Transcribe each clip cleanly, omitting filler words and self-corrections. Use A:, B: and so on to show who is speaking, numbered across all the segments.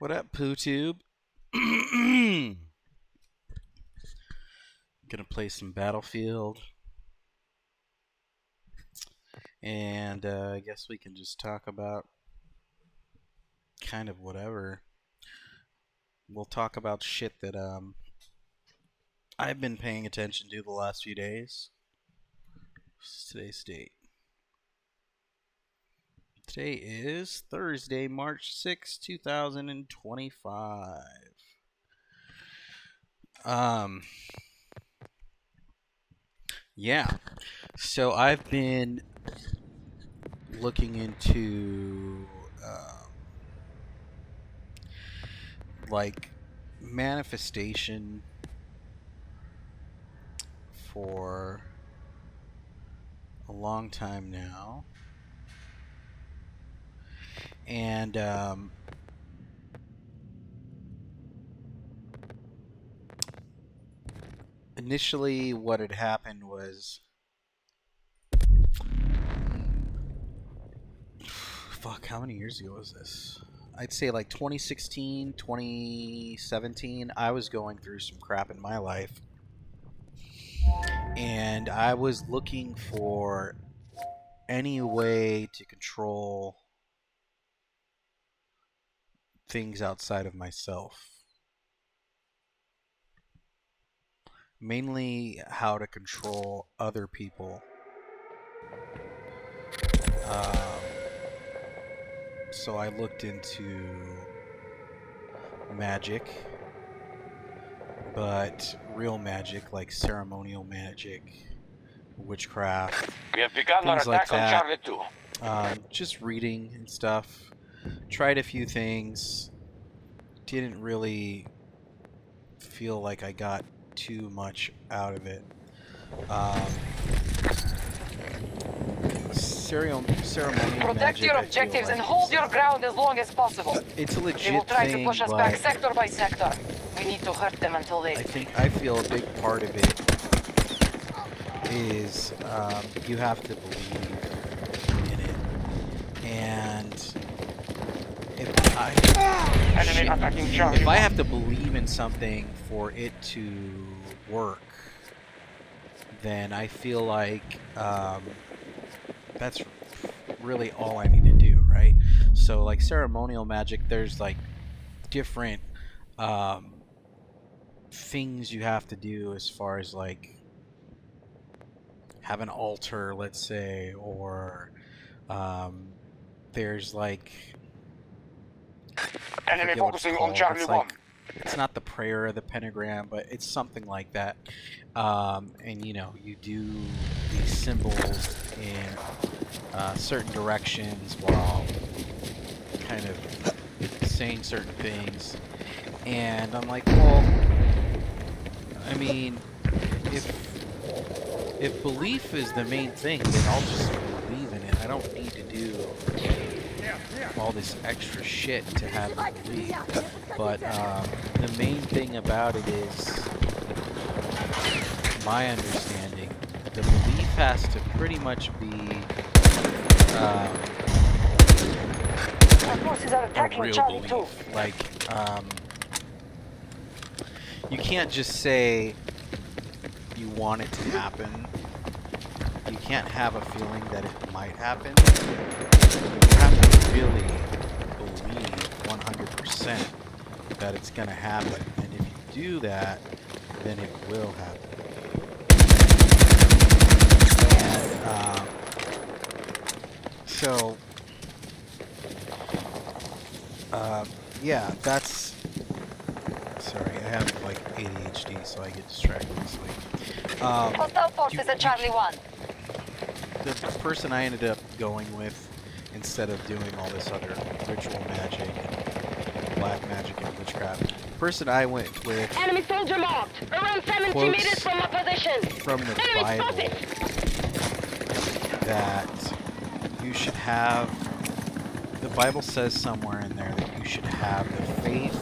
A: What up, PooTube? Gonna play some Battlefield, and I guess we can just talk about kind of whatever. We'll talk about shit that I've been paying attention to the last few days. What's today's date? Today is Thursday, March 6, 2025. Yeah. So I've been looking into like manifestation for a long time now. And initially what had happened was, fuck, how many years ago was this? I'd say like 2016, 2017. I was going through some crap in my life, and I was looking for any way to control things outside of myself. Mainly how to control other people. So I looked into magic, but real magic, like ceremonial magic, witchcraft,
B: We have begun our
A: things like
B: attack on
A: that.
B: Charlie 2.
A: Just reading and stuff. Tried a few things. Didn't really feel like I got too much out of it. Ceremonial
C: Protect
A: magic,
C: your
A: I feel
C: objectives
A: like
C: and hold your ground as long as possible.
A: it's a
C: They will
A: legit
C: try to
A: thing,
C: push us back
A: but
C: sector by sector. We need to hurt them until they...
A: I feel a big part of it is you have to believe in it, and if
B: Enemy attacking Charlie
A: if I
B: 1.
A: have to believe in something for it to work, then I feel like that's really all I need to do, right? So like ceremonial magic, there's like different things you have to do as far as like have an altar, let's say, or there's like
B: Enemy focusing on Charlie 1.
A: It's not the prayer of the pentagram, but it's something like that. And you know, you do these symbols in certain directions while kind of saying certain things. And I'm like, well, I mean, if belief is the main thing, then I'll just believe in it. I don't need to do all this extra shit to have it believe. But the main thing about it is, my understanding, the belief has to pretty much be
C: Our forces are
A: a
C: attacking
A: real
C: Charlie 2.
A: belief. Like, you can't just say you want it to happen. You can't have a feeling that it might happen. You have to really believe 100% that it's going to happen. And if you do that, then it will happen. And so, yeah, that's... Sorry, I have like ADHD, so I get distracted easily.
C: Hostile forces at Charlie 1.
A: The person I ended up going with, instead of doing all this other ritual magic and black magic and witchcraft, the person I went with
C: Enemy soldier marked. Around 70
A: quotes
C: meters from our position.
A: from the
C: Enemy
A: Bible
C: spotted.
A: that you should have, the Bible says somewhere in there that you should have the faith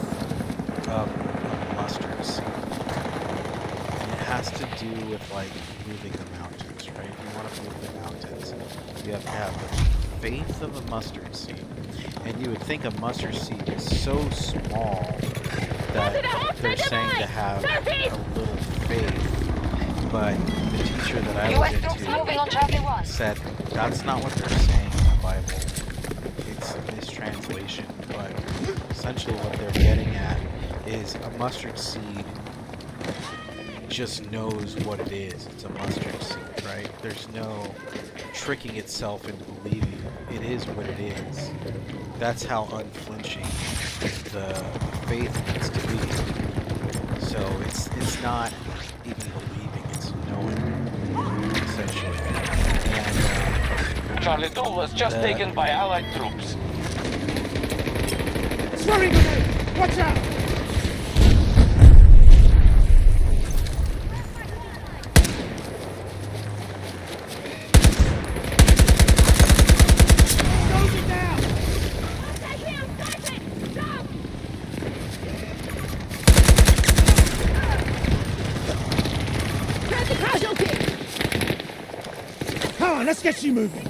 A: of a mustard seed. And it has to do with like moving the mountains, right? If you want to move the mountains, you have to have the faith of a mustard seed. And you would think a mustard seed is so small that they're saying to have a little faith. But the teacher that I was into said that's not what they're saying in the Bible. It's a mistranslation. But essentially what they're getting at is a mustard seed just knows what it is. It's a mustard seed, right? There's no tricking itself into believing it is what it is. That's how unflinching the faith needs to be. So it's not even believing, it's knowing, essentially. And
B: Charlie 2 was just taken by Allied troops.
D: Sorry, grenade! Watch out! Come on, let's get you moving.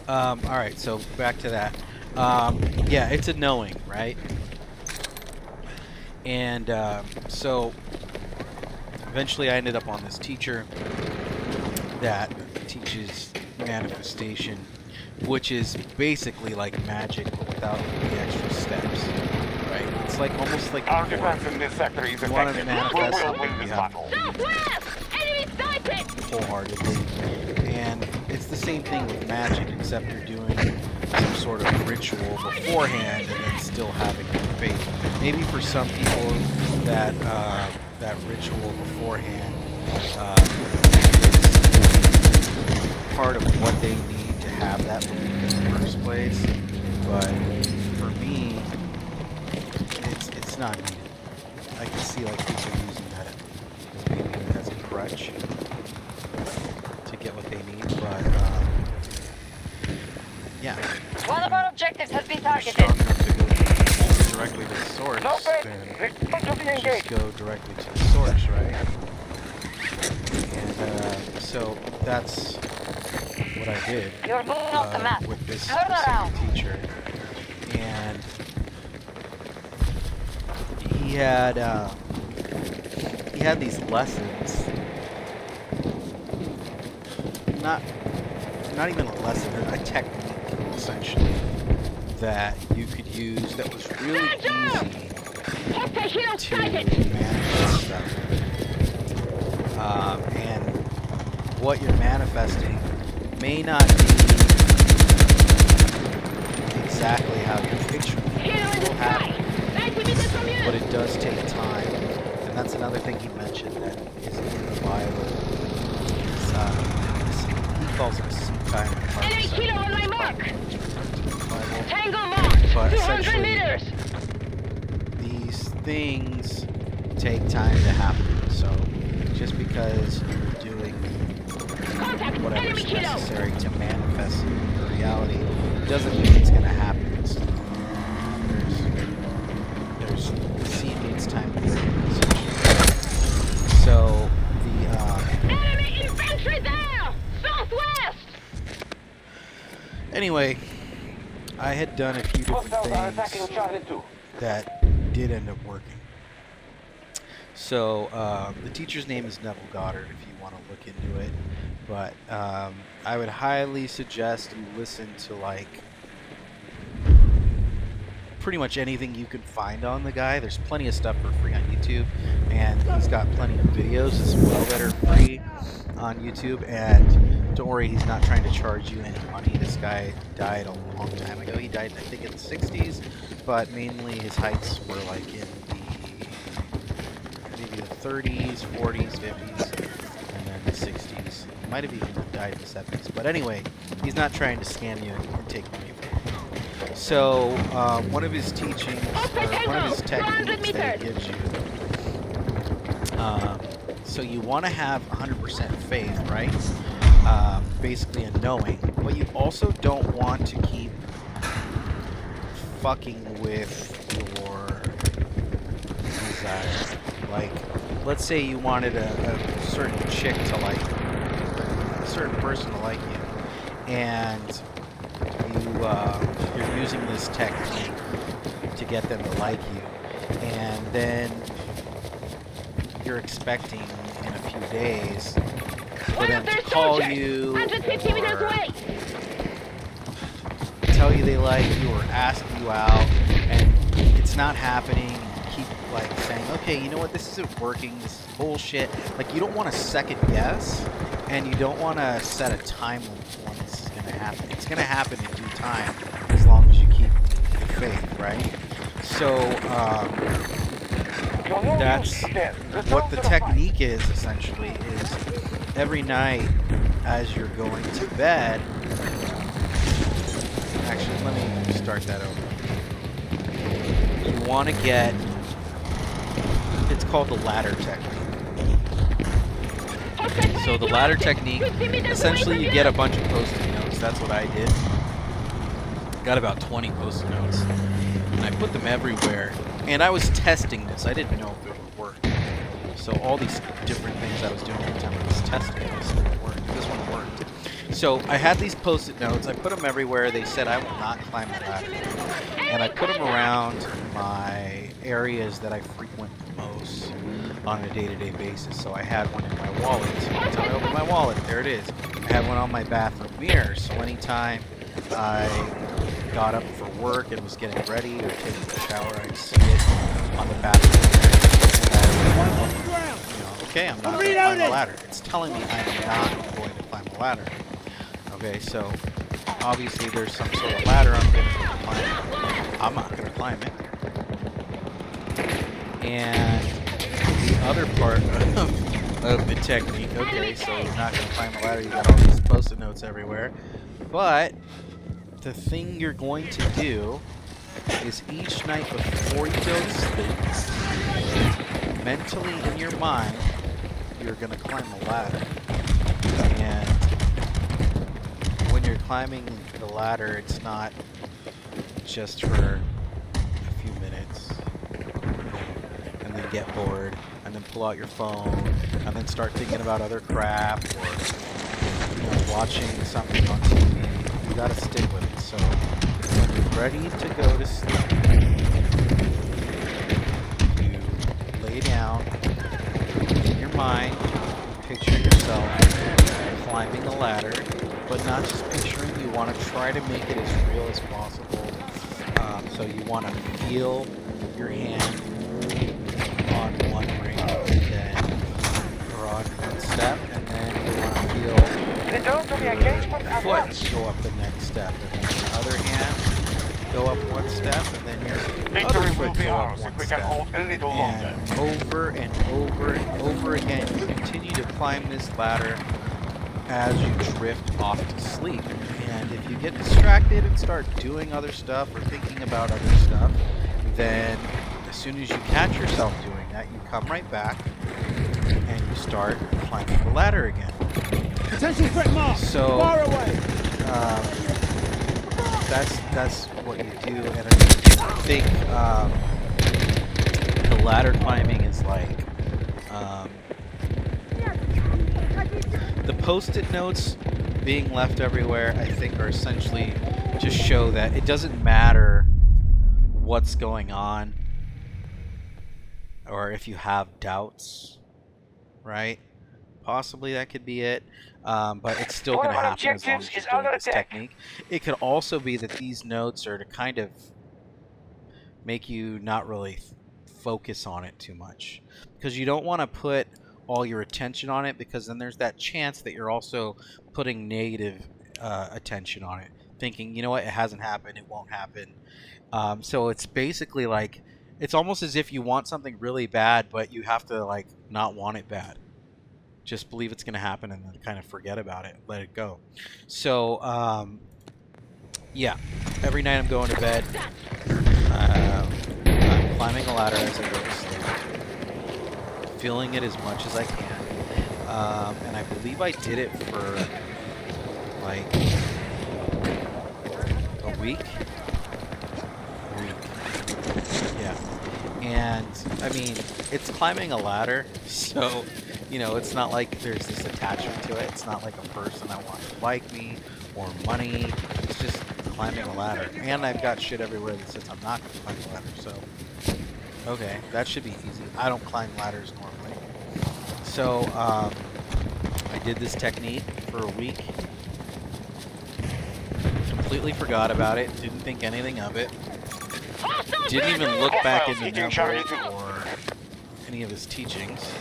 A: Alright, so back to that. Yeah, it's a knowing, right? And so eventually I ended up on this teacher that teaches manifestation, which is basically like magic but without the extra steps, right? It's like almost like
B: Our defense in this sector is
A: you want to
B: effective. We
A: manifest
B: will win
A: something,
B: this
A: you have
B: battle.
C: Southwest! Enemy sighted!
A: wholeheartedly. And it's the same thing with magic, except you're doing some sort of ritual beforehand and then still having faith. Maybe for some people that that ritual beforehand is part of what they need to have that belief in the first place. But for me, it's not needed. I can see like people using that maybe as a crutch to get what they need, but yeah.
C: One of our objectives has been
A: If you're
C: targeted.
A: strong enough to go directly to the source,
B: No faith.
A: then
B: Expect to be
A: just
B: engaged.
A: go directly to the source, right? And so that's what I did
C: You're moving off the map.
A: with this
C: Turn around.
A: specific teacher. And he had these lessons. Not even a lesson, a technique essentially that you could use that was really easy to manifest stuff. And what you're manifesting may not be exactly how you're picturing it. It will happen, but it does take time. And that's another thing he mentioned that is in the Bible. He calls it seed time and harvest.
C: Enemy kilo on my mark!
A: Bible.
C: Tango marked!
A: But
C: 200
A: essentially,
C: meters!
A: these things take time to happen. So just because you're doing
C: Contact!
A: whatever's
C: Enemy kilo!
A: necessary to manifest the reality doesn't mean it's going to happen instantly. There's the seed needs time to grow, essentially. So
C: Enemy infantry there! Southwest!
A: anyway, I had done a few different
B: Hostiles are attacking
A: things
B: Charlie 2.
A: that did end up working. So the teacher's name is Neville Goddard if you want to look into it. But I would highly suggest you listen to like pretty much anything you can find on the guy. There's plenty of stuff for free on YouTube, and he's got plenty of videos as well that are free on YouTube. And don't worry, he's not trying to charge you any money. This guy died a long time ago. He died, I think, in the 60s, but mainly his heights were like in maybe the 30s, 40s, 50s, and then the 60s. He might have even died in the 70s. But anyway, he's not trying to scam you and take money from you. So one of his teachings, or one of his techniques that he gives you, so you want to have 100% faith, right? Basically a knowing, but you also don't want to keep fucking with your desire. Like, let's say you wanted a certain chick to like certain person to like you, and you're using this technique to get them to like you, and then you're expecting in a few days for
C: One
A: them
C: of
A: to
C: their
A: call
C: soldiers!
A: you
C: 150 meters
A: or
C: away!
A: tell you they like you or ask you out, and it's not happening. You keep like saying, okay, you know what, this isn't working, this is bullshit. Like, you don't want to second guess, and you don't want to set a time limit for when this is going to happen. It's going to happen in due time as long as you keep the faith, right? So that's what the technique is, essentially, is every night as you're going to bed. Actually, let me start that over. You want to get, it's called the ladder technique. So the ladder technique, essentially you get a bunch of post-it notes. That's what I did. Got about 20 post-it notes. And I put them everywhere. And I was testing this. I didn't know if it would work. So all these different things I was doing every time I was testing this, it worked. This one worked. So I had these post-it notes. I put them everywhere. They said I will not climb the ladder. And I put them around my areas that I frequent the most on a day-to-day basis. So I had one in my wallet. So anytime I open my wallet, there it is. I had one on my bathroom mirror. So anytime I got up for work and was getting ready or taking a shower, I'd see it on the bathroom mirror. And okay, I'm not going to climb the ladder. It's telling me I'm not going to climb the ladder. Okay, so obviously there's some sort of ladder I'm going to climb. I'm not going to climb it. And the other part of the technique, okay, so you're not going to climb the ladder, you got all these post-it notes everywhere, but the thing you're going to do is each night before you go to sleep, mentally in your mind, you're going to climb the ladder. And when you're climbing the ladder, it's not just for a few minutes and then get bored and then pull out your phone and then start thinking about other crap or watching something on TV. You gotta stick with it. So when you're ready to go to sleep, you lay down in your mind, picture yourself climbing the ladder, but not just picturing. You want to try to make it as real as possible. So you want to feel your hand on one ring, then or on one step, and then you want to feel your foot go up the next step, and then your other hand go up one step, and then your other foot go up one step. And over and over and over again, you continue to climb this ladder as you drift off to sleep. And if you get distracted and start doing other stuff or thinking about other stuff, then as soon as you catch yourself doing that, you come right back and you start climbing the ladder again.
D: Potential threat mark.
A: So
D: Far away.
A: That's what you do. And I think the ladder climbing is like the post-it notes being left everywhere, I think, are essentially just show that it doesn't matter what's going on or if you have doubts, right? Possibly that could be it, but it's still going to happen as long as you're doing this technique. It could also be that these notes are to kind of make you not really focus on it too much, because you don't want to put all your attention on it, because then there's that chance that you're also putting negative attention on it, thinking, you know what, it hasn't happened, it won't happen. So it's basically like, it's almost as if you want something really bad, but you have to like not want it bad. Just believe it's going to happen and then kind of forget about it, let it go. So yeah, every night I'm going to bed, I'm climbing a ladder as I go to sleep, feeling it as much as I can, and I believe I did it for like a week. Yeah, and I mean, it's climbing a ladder, so You know, it's not like there's this attachment to it. It's not like a person that wants to like me or money. It's just climbing a ladder. And I've got shit everywhere that says I'm not going to climb a ladder. So, okay, that should be easy. I don't climb ladders normally. So, I did this technique for a week. Completely forgot about it. Didn't think anything of it. Didn't even look back into numbers or any of his teachings.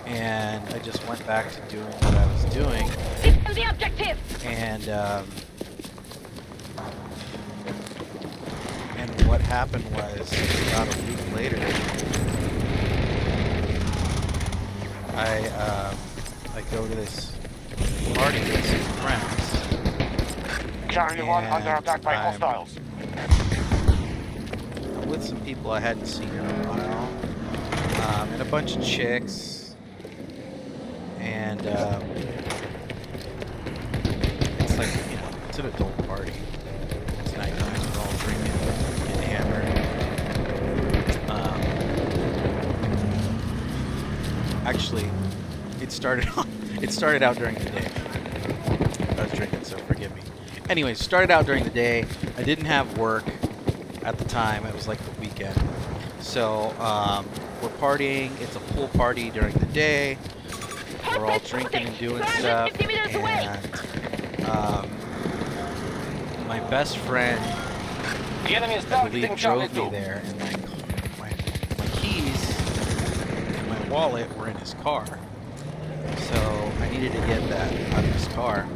A: And I just went back to doing what I was doing.
C: The objective.
A: And what happened was about a week later, I go to this party with some friends.
B: Charlie 1 under attack by hostiles.
A: I'm with some people I hadn't seen in a while, and a bunch of chicks. And it's like, you know, it's an adult party. It's nighttime, we're all drinking and hammered. Actually, it started out during the day. I was drinking, so forgive me. Anyways, started out during the day. I didn't have work at the time. It was like the weekend. So we're partying. It's a pool party during the day. We're all drinking and doing stuff, and my best friend,
B: The enemy is
A: I
B: targeting
A: believe,
B: Charlie
A: drove me
B: 2.
A: there, and my keys and my wallet were in his car, so I needed to get that out of his car,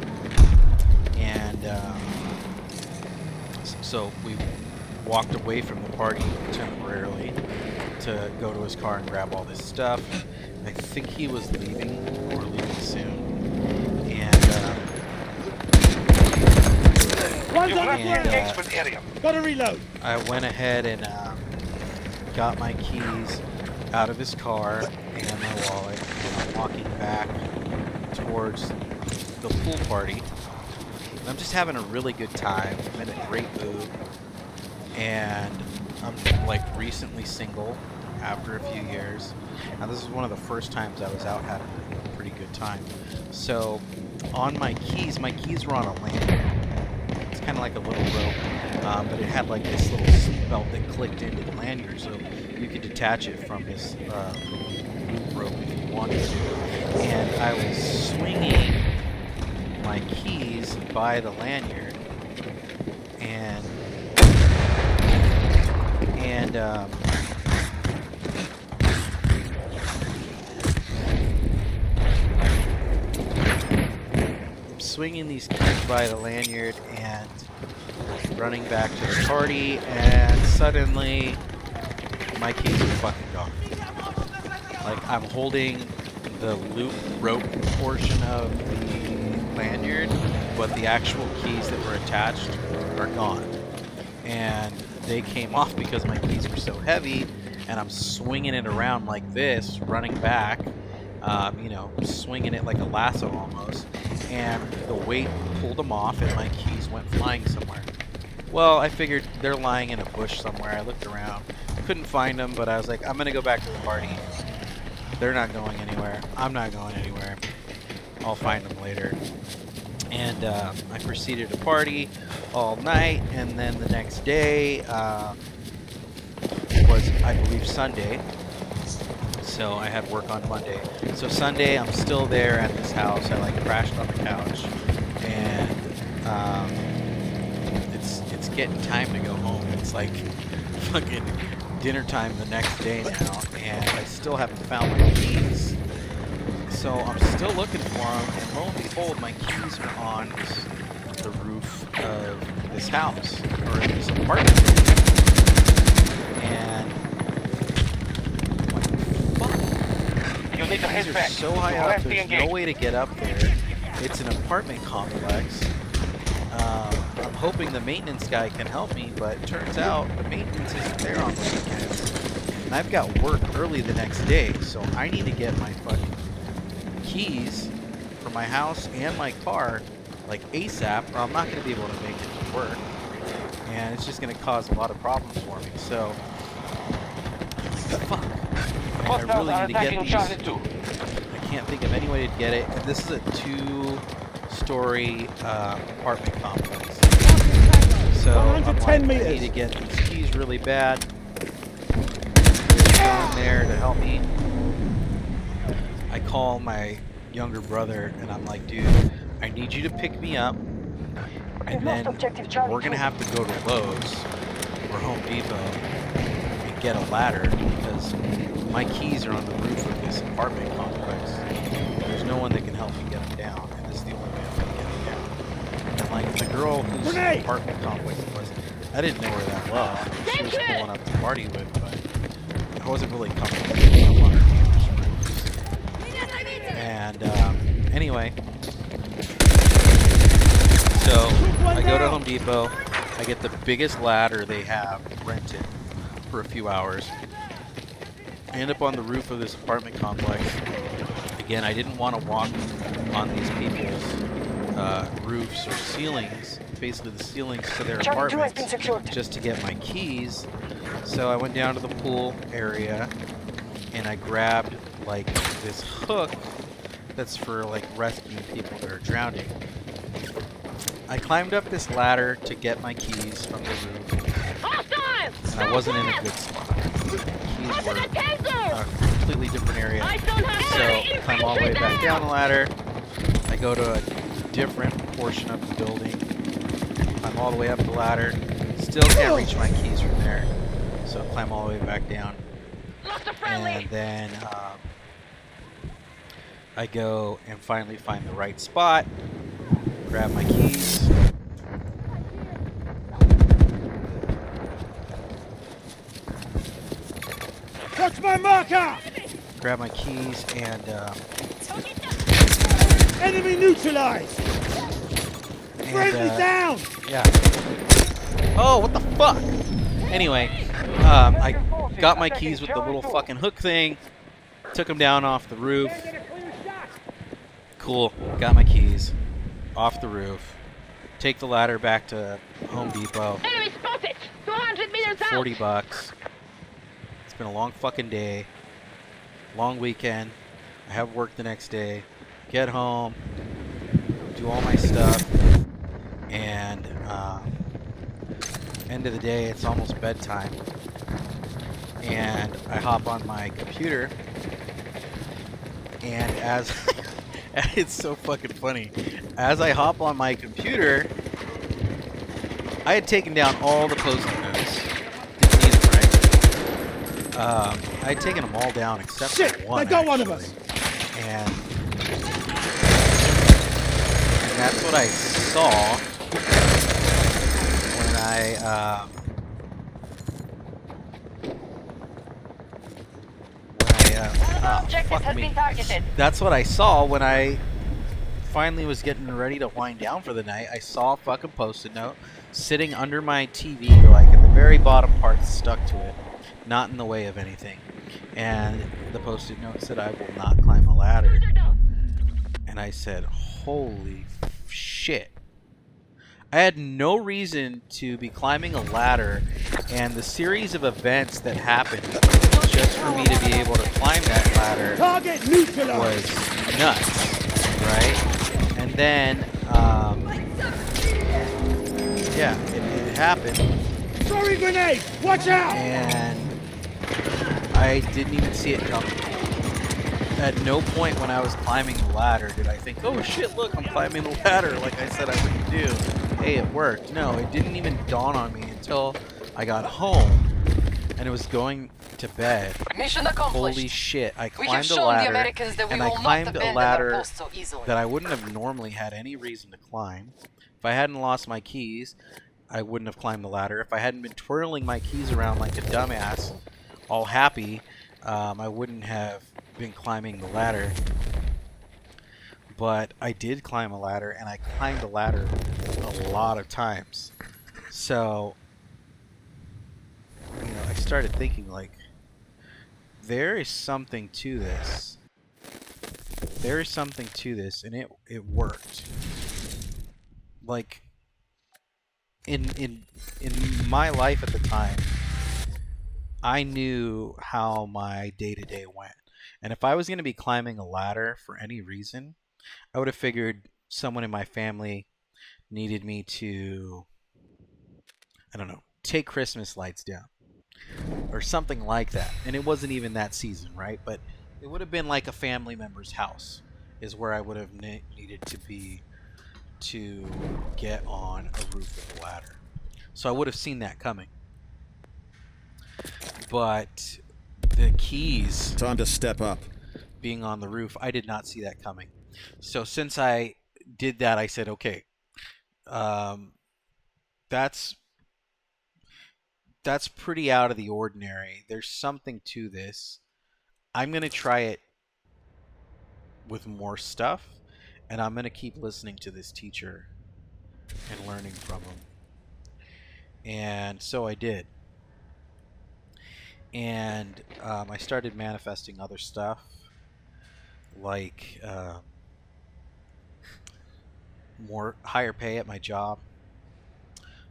A: and so we walked away from the party temporarily to go to his car and grab all this stuff. I think he was leaving or leaving soon, and
D: Gotta reload.
A: I went ahead and got my keys out of his car and my wallet, and I'm walking back towards the pool party. And I'm just having a really good time. I'm in a great mood, and I'm like recently single after a few years. Now this is one of the first times I was out having a pretty good time. So on my keys were on a lanyard. It's kind of like a little rope, but it had like this little seat belt that clicked into the lanyard, so you could detach it from this loop rope if you wanted to. And I was swinging my keys by the lanyard, and swinging these keys by the lanyard and running back to the party, and suddenly my keys are fucking gone. Like, I'm holding the loop rope portion of the lanyard, but the actual keys that were attached are gone. And they came off because my keys were so heavy, and I'm swinging it around like this, running back, you know, swinging it like a lasso almost, and the weight pulled them off and my keys went flying somewhere. Well, I figured they're lying in a bush somewhere. I looked around, couldn't find them, but I was like, I'm gonna go back to the party. They're not going anywhere. I'm not going anywhere. I'll find them later. And I proceeded to party all night, and then the next day was, I believe, Sunday. So I had work on Monday. So Sunday, I'm still there at this house. I like crashed on the couch, and it's getting time to go home. It's like fucking dinner time the next day now, and I still haven't found my keys. So I'm still looking for them, and lo and behold, my keys are on the roof of this house, or this apartment. And
B: You need to head
A: these are
B: back.
A: so high up, there's no way to get up there. It's an apartment complex. I'm hoping the maintenance guy can help me, but it turns out the maintenance isn't there on the weekends. And I've got work early the next day, so I need to get my fucking keys for my house and my car like ASAP, or I'm not going to be able to make it to work. And it's just going to cause a lot of problems for me. So, fuck. I
B: Hostiles
A: really
B: are
A: need to get
B: attacking
A: these.
B: Charlie 2.
A: I can't think of any way to get it. And this is a 2-story apartment complex. So I'm like,
D: 110
A: I
D: meters.
A: need to get these keys really bad. There's no one there to help me. I call my younger brother and I'm like, dude, I need you to pick me up. And then we're going to have to go to Lowe's or Home Depot and get a ladder because my keys are on the roof of this apartment complex. There's no one that can help me get them down, and this is the only way I'm going to get them down. And like the girl whose apartment complex it was, I didn't know her that well. She was pulling up to party with, but I wasn't really comfortable getting up on her neighbor's roof. And anyway, so I go to Home Depot, I get the biggest ladder they have rented for a few hours. I end up on the roof of this apartment complex. Again, I didn't want to walk on these people's roofs or ceilings, basically the ceilings to their apartments, just to get my keys. So I went down to the pool area and I grabbed like this hook that's for like rescuing people that are drowning. I climbed up this ladder to get my keys from the roof, and I wasn't in a good spot. The keys were a completely different area. So I climb all the way back down the ladder. I go to a different portion of the building. Climb all the way up the ladder. Still can't reach my keys from there. So I climb all the way back down. And then I go and finally find the right spot. Grab my keys.
D: Watch my marker!
A: Grab my keys and
D: Enemy neutralized! Friendly down!
A: Yeah. Oh, what the fuck? Anyway, I got my keys with the little fucking hook thing. Took them down off the roof. Cool. Got my keys off the roof. Take the ladder back to Home Depot.
C: Enemy spotted! 200 meters out!
A: $40. It's been a long fucking day. Long weekend. I have work the next day. Get home. Do all my stuff. And end of the day, it's almost bedtime. And I hop on my computer. And as... it's so fucking funny. As I hop on my computer, I had taken down all the post-it notes. Didn't need them, right? I had taken them all down except for one.
D: They got one of
A: actually.
D: us.
A: And that's what I saw when
C: Objective has been targeted.
A: That's what I saw when I finally was getting ready to wind down for the night. I saw a fucking post-it note sitting under my TV, like at the very bottom part, stuck to it, not in the way of anything. And the post-it note said, "I will not climb a ladder." And I said, "Holy shit." I had no reason to be climbing a ladder, and the series of events that happened just for me to be able to climb that ladder
D: Target neutralized!
A: was nuts, right? And then, yeah, it happened,
D: Throwing grenade! Watch out!
A: and I didn't even see it coming. At no point when I was climbing the ladder did I think, oh shit, look, I'm climbing the ladder like I said I wouldn't do. Hey, it worked. No, it didn't even dawn on me until I got home and it was going to bed.
B: Mission accomplished.
A: Holy shit, I
B: We have
A: climbed a
B: shown the
A: ladder,
B: Americans that we
A: and I
B: will not
A: climbed a
B: abandon
A: ladder
B: our post so easily.
A: that I wouldn't have normally had any reason to climb. If I hadn't lost my keys, I wouldn't have climbed the ladder. If I hadn't been twirling my keys around like a dumbass, all happy, I wouldn't have been climbing the ladder. But I did climb a ladder, and I climbed a ladder a lot of times. So, you know, I started thinking, like, there is something to this. There is something to this, and it worked. Like, in my life at the time, I knew how my day-to-day went. And if I was going to be climbing a ladder for any reason, I would have figured someone in my family needed me to, I don't know, take Christmas lights down or something like that. And it wasn't even that season, right? But it would have been like a family member's house is where I would have needed to be to get on a roof with a ladder. So I would have seen that coming. But the keys
E: Time to step up.
A: being on the roof, I did not see that coming. So since I did that, I said, okay, that's pretty out of the ordinary. There's something to this. I'm going to try it with more stuff, and I'm going to keep listening to this teacher and learning from him. And so I did. And I started manifesting other stuff, like higher pay at my job,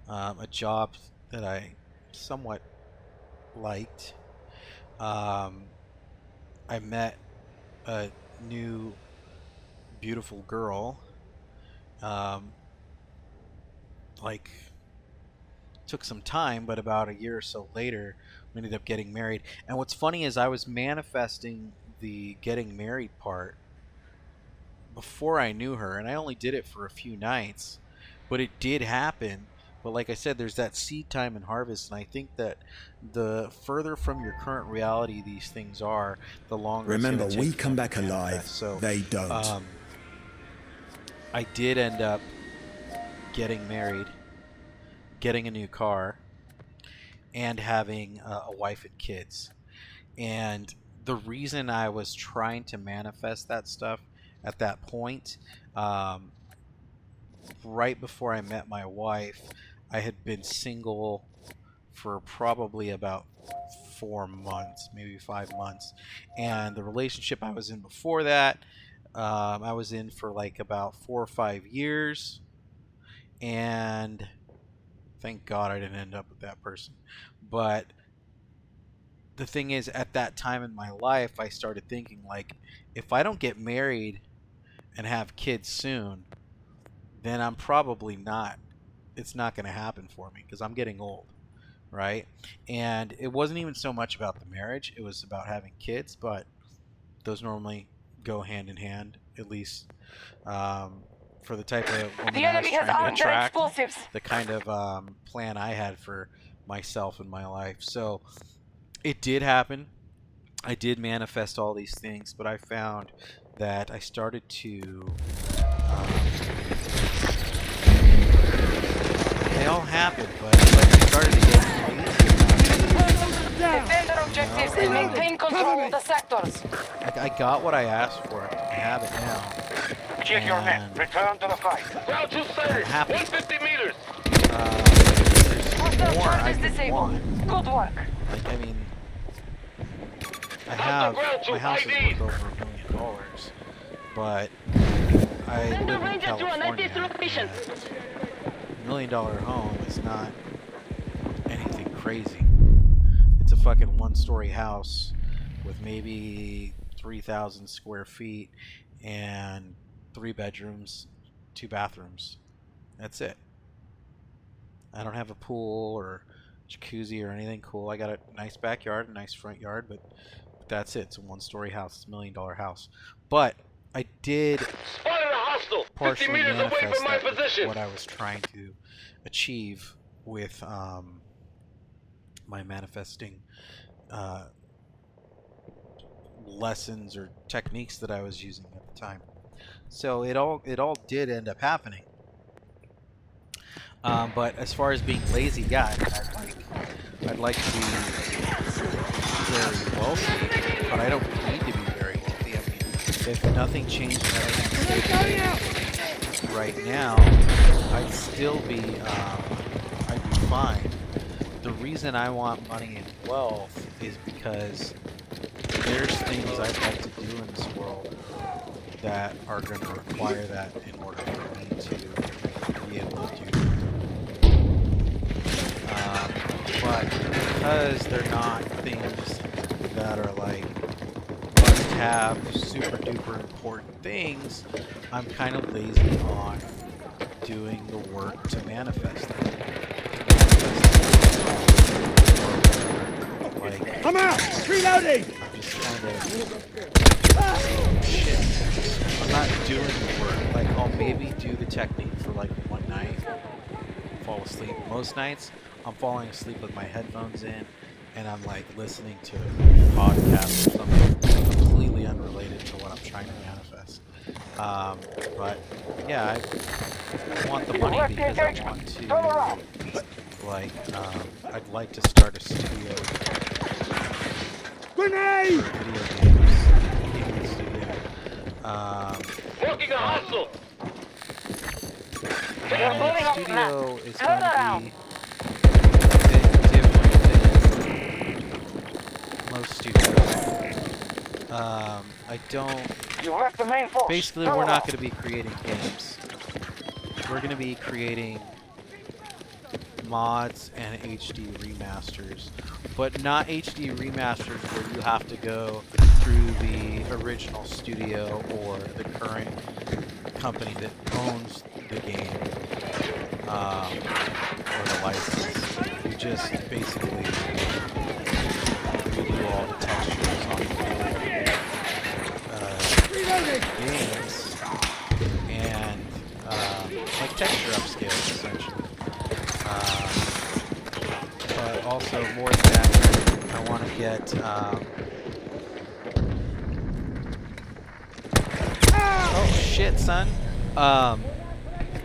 A: a job that I somewhat liked. I met a new beautiful girl. Like, took some time, but about a year or so later, we ended up getting married. And what's funny is I was manifesting the getting married part before I knew her, and I only did it for a few nights, but it did happen. But like I said, there's that seed time and harvest, and I think that the further from your current reality these things are, the longer.
E: Remember,
A: it's
E: we
A: take
E: come
A: to
E: back alive.
A: manifest. So
E: They don't.
A: I did end up getting married, getting a new car, and having a wife and kids. And the reason I was trying to manifest that stuff at that point, right before I met my wife, I had been single for probably about 4 months, maybe 5 months. And the relationship I was in before that, I was in for like about 4 or 5 years. And thank God I didn't end up with that person. But the thing is, at that time in my life, I started thinking, like, if I don't get married and have kids soon, then I'm probably not, it's not going to happen for me because I'm getting old, right? And it wasn't even so much about the marriage, it was about having kids, but those normally go hand in hand, at least for the type of woman
C: The
A: I was
C: enemy has
A: trying to
C: armed their
A: attract,
C: explosives.
A: the kind of plan I had for myself in my life. So it did happen. I did manifest all these things, but I found that I started to they all happened, but I started to get crazy.
C: Defend their objectives and maintain control of the sectors.
A: I got what I asked for. I have it now.
B: Check your net.
A: And
B: Return to the fight. Ground two
A: I'm
B: sighted.
A: happy.
B: 150 meters.
A: There's more I
C: Charges
A: could
C: disabled.
A: want.
C: Good work.
A: Like, I mean, my house is worth over $1 million, but I
C: Send
A: live
C: a
A: in
C: ranger to a net
A: California.
C: distribution.
A: $1 million home is not anything crazy. It's a fucking 1-story house with maybe 3,000 square feet and 3 bedrooms, 2 bathrooms. That's it. I don't have a pool or jacuzzi or anything cool. I got a nice backyard, a nice front yard, but that's it. It's a 1-story house. It's $1 million house. But I did
B: Spotted a hostile. 50
A: partially
B: meters away
A: manifest
B: from my
A: that with
B: position.
A: what I was trying to achieve with my manifesting lessons or techniques that I was using at the time. So it all did end up happening. But as far as being lazy, yeah, I mean, I'd like to be very wealthy, but I don't need to be very wealthy. I mean, if nothing changed in my life right now, I'd still be, I'd be fine. The reason I want money and wealth is because there's things I'd like to do in this world that are going to require that in order for me to be able to do it. But because they're not things that are like must have super duper important things, I'm kind of lazy on doing the work to manifest it. Like,
D: I'm out! Reloading!
A: I'm just kind of shit. I'm not doing the work. Like, I'll maybe do the technique for like one night, fall asleep. Most nights, I'm falling asleep with my headphones in, and I'm like listening to a podcast or something completely unrelated to what I'm trying to manifest. But yeah, I want the money because I want to, like, I'd like to start a studio
D: Grenade!
A: for video games, gaming studio.
B: Working a hustle.
C: They're
A: My
C: moving up
A: studio
C: now.
A: is
C: Turn
A: going to
C: around.
A: be a bit different than most studios. I don't.
C: You left the main force.
A: Basically,
C: Turn
A: we're not
C: around.
A: going to be creating games. We're going to be creating mods and HD remasters, but not HD remasters where you have to go through the original studio or the current company that owns the game or the license. You just basically redo all the textures on the games and like texture upscales essentially. But also more than that, I want to get oh shit, son.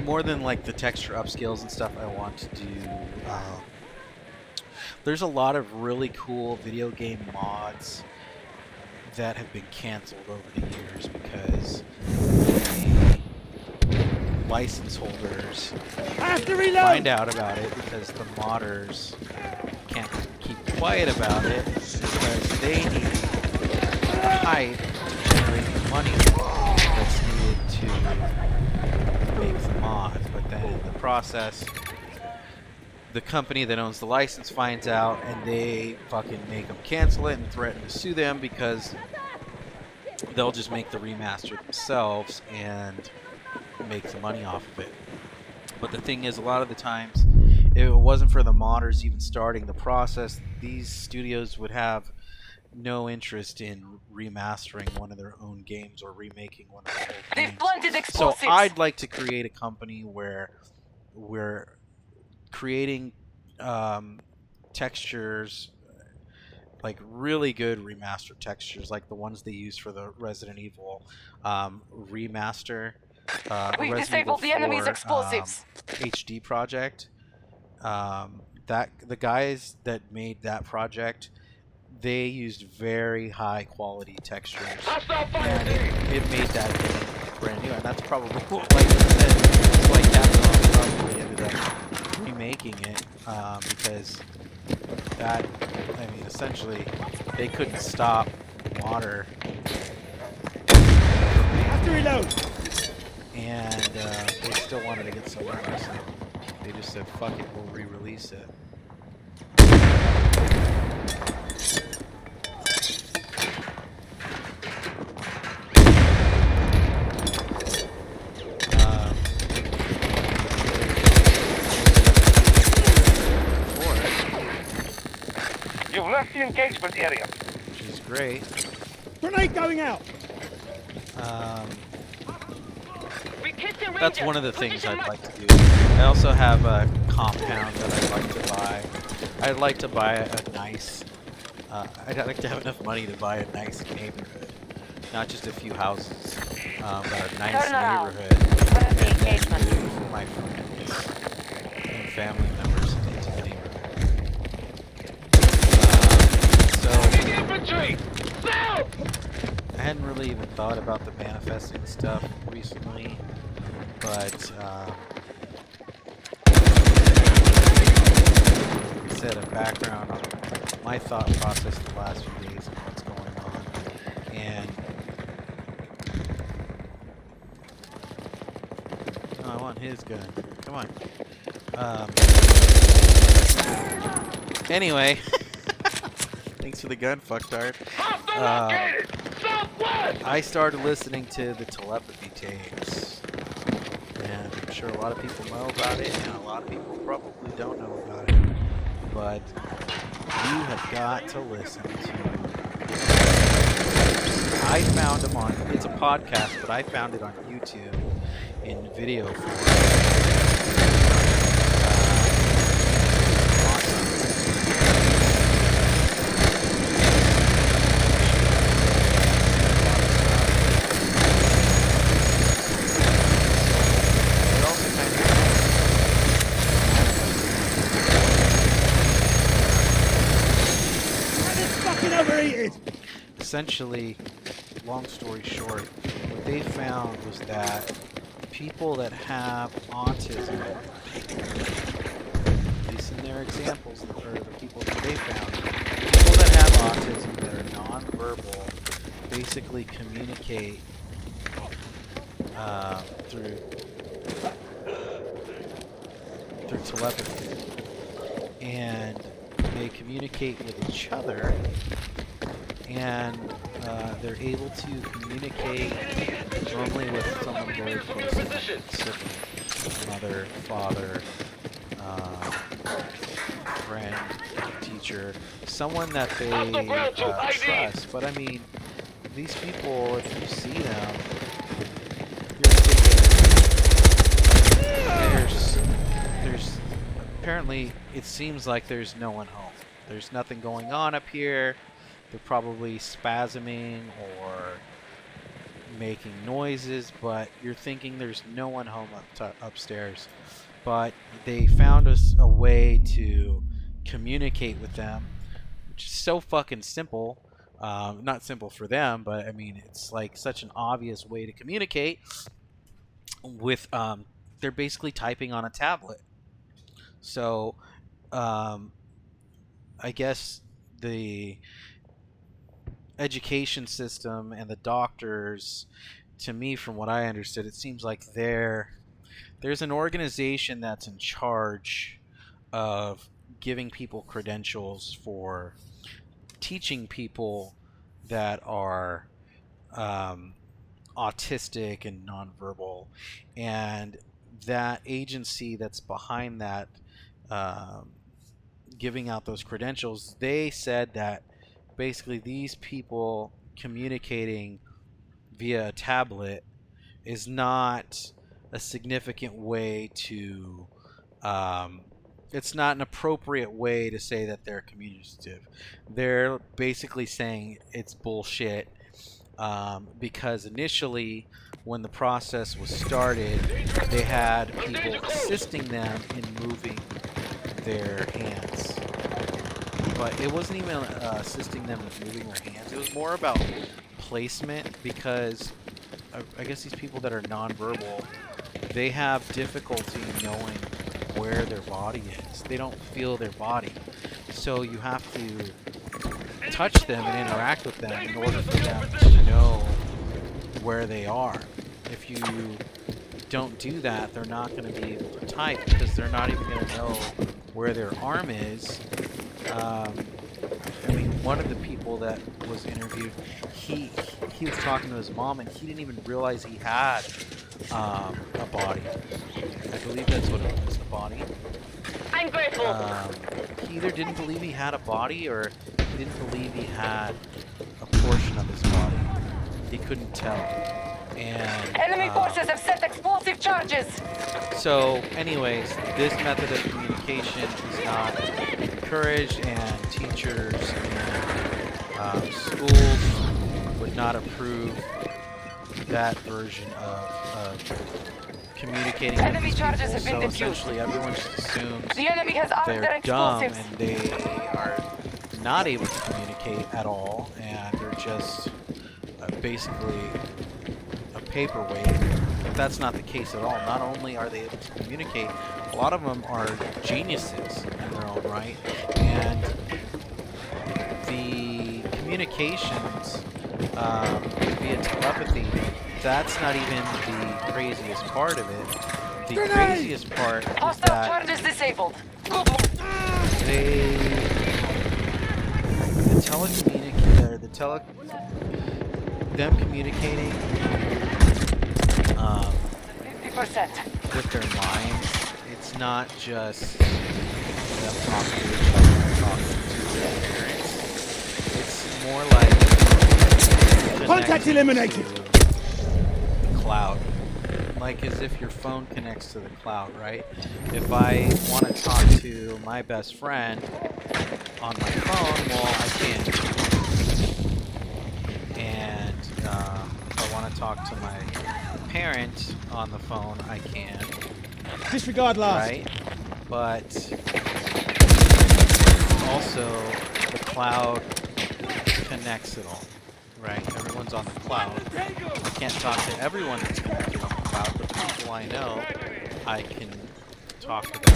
A: More than like the texture upscales and stuff, I want to do. There's a lot of really cool video game mods that have been canceled over the years because the license holders find out about it because the modders can't keep quiet about it because they need the hype to generate the money that's needed to make the mod. But then in the process, the company that owns the license finds out and they fucking make them cancel it and threaten to sue them because they'll just make the remaster themselves and make the money off of it. But the thing is, a lot of the times, if it wasn't for the modders even starting the process, these studios would have no interest in remastering one of their own games or remaking one of their old
C: They've
A: games.
C: planted
A: So
C: explosives.
A: I'd like to create a company where we're creating textures, like really good remastered textures, like the ones they use for the Resident Evil remaster.
C: We've
A: Resident
C: disabled the
A: Evil
C: enemy's
A: 4,
C: explosives.
A: HD project. That the guys that made that project, they used very high quality textures, and it made that game brand new. And that's probably like I said, it's like Capcom probably ended up remaking it because that, I mean, essentially they couldn't stop water.
D: Have to reload!
A: And they still wanted to get some money, so they just said, fuck it, we'll re-release it.
B: You've left the engagement area.
A: Which is great.
D: Grenade going out!
A: That's one of the things I'd like to do. I also have a compound that I'd like to buy. I'd like to buy a nice, I'd like to have enough money to buy a nice neighborhood. Not just a few houses, but a nice
C: Turn around.
A: neighborhood.
C: What is the
A: And then
C: engagement?
A: move my friends and family members into the neighborhood. So
B: Infantry! South!
A: I hadn't really even thought about the manifesting stuff recently, but like I said, a background on my thought process the last few days and what's going on. And oh, I want his gun. Come on. Anyway, thanks for the gun, fucktard.
B: Hostile located!
A: I started listening to the telepathy tapes, and I'm sure a lot of people know about it, and a lot of people probably don't know about it, but you have got to listen to. I found them on. It's a podcast, but I found it on YouTube in video form.
D: Overheated!
A: Essentially, long story short, what they found was that people that have autism, at least in their examples, or the people that they found, people that have autism that are non-verbal basically communicate through telepathy, and they communicate with each other, and they're able to communicate normally with someone very close to them, sibling, mother, father, friend, teacher, someone that they trust. But I mean, these people, if you see them, you're thinking there's apparently it seems like there's no one home. There's nothing going on up here. They're probably spasming or making noises, but you're thinking there's no one home upstairs. But they found us a way to communicate with them, which is so fucking simple. Not simple for them, but I mean, it's like such an obvious way to communicate with, they're basically typing on a tablet. So, I guess the education system and the doctors, to me, from what I understood, it seems like there's an organization that's in charge of giving people credentials for teaching people that are autistic and nonverbal, and that agency that's behind that, giving out those credentials, they said that basically these people communicating via a tablet is not a significant way to, it's not an appropriate way to say that they're communicative. They're basically saying it's bullshit, because initially when the process was started, they had people assisting them in moving their hands. But it wasn't even assisting them with moving their hands. It was more about placement, because I guess these people that are nonverbal, they have difficulty knowing where their body is. They don't feel their body. So you have to touch them and interact with them in order for them to know where they are. If you don't do that, they're not going to be able to type, because they're not even going to know where their arm is. I mean, one of the people that was interviewed, he was talking to his mom, and he didn't even realize he had a body. I believe that's what it was, a body.
C: I'm grateful.
A: He either didn't believe he had a body, or he didn't believe he had a portion of his body. He couldn't tell. And
C: Enemy forces have set explosive charges.
A: so anyways, this method of communication is not encouraged, and teachers and schools would not approve that version of communicating
C: Enemy
A: with these
C: charges
A: people.
C: have been
A: So
C: defused.
A: essentially everyone just assumes
C: The enemy has armed their
A: they're dumb
C: explosives.
A: and they are not able to communicate at all, and they're just basically a paperweight. But that's not the case at all. Not only are they able to communicate, a lot of them are geniuses in their own right, and the communications via telepathy, that's not even the craziest part of it. The craziest part is
C: Hostile
A: that
C: charges disabled. Good.
A: them communicating
C: 50%.
A: with their minds. It's not just them talking to each other or talking to their parents. It's more like
D: Contact
A: connecting
D: eliminated.
A: to the cloud. Like as if your phone connects to the cloud, right? If I want to talk to my best friend on my phone, well, I can. And if I want to talk to my parent on the phone, I can.
D: Disregard last.
A: Right? But also the cloud connects it all. Right? Everyone's on the cloud. I can't talk to everyone that's connected on the cloud, but the people I know, I can talk to them.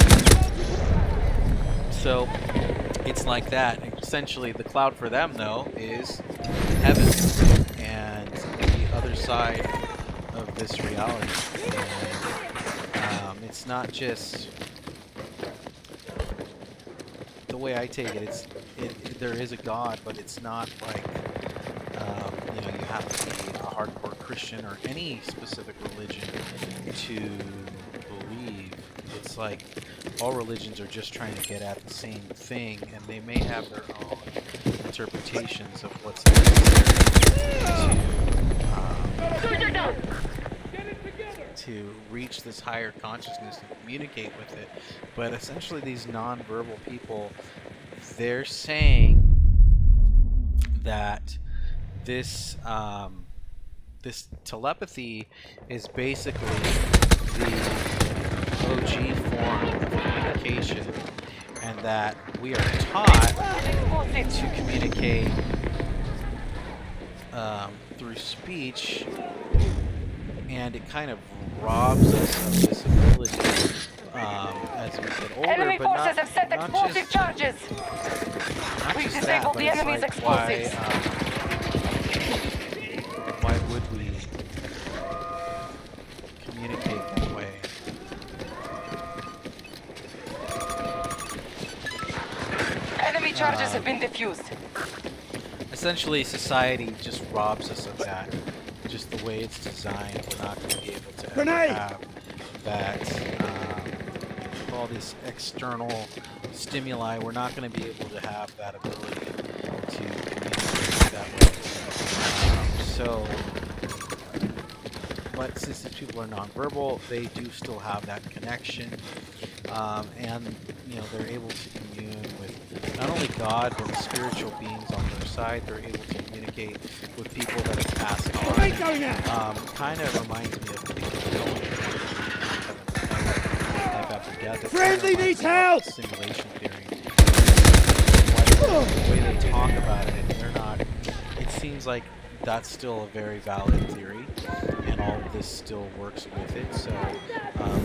A: So it's like that. Essentially, the cloud for them, though, is heaven and the other side of this reality. And it's not just the way I take it. There is a God, but it's not like you have to be a hardcore Christian or any specific religion to believe. It's like all religions are just trying to get at the same thing, and they may have their own interpretations of what's necessary to reach this higher consciousness and communicate with it. But essentially, these non-verbal people, they're saying that this this telepathy is basically the OG form of communication, and that we are taught to communicate through speech, and it kind of robs us of this ability as we get older.
C: Enemy
A: but
C: forces have set explosive charges.
A: Not
C: We've
A: just
C: disabled
A: that,
C: the
A: but it's
C: enemy's
A: like
C: explosives.
A: why would we communicate that way?
C: Enemy charges have been defused.
A: Essentially, society just robs us of that. Just the way it's designed, we're not going to be able to ever have that. All these external stimuli, we're not going to be able to have that ability to communicate that way. But since these people are nonverbal, they do still have that connection, and they're able to commune with not only God but the spiritual beings on their side. They're able to communicate with people that have passed on. Kind of reminds me of people life after death.
D: Friendly needs help.
A: Simulation theory. The way they talk about it, they're not. It seems like that's still a very valid theory, and all of this still works with it. So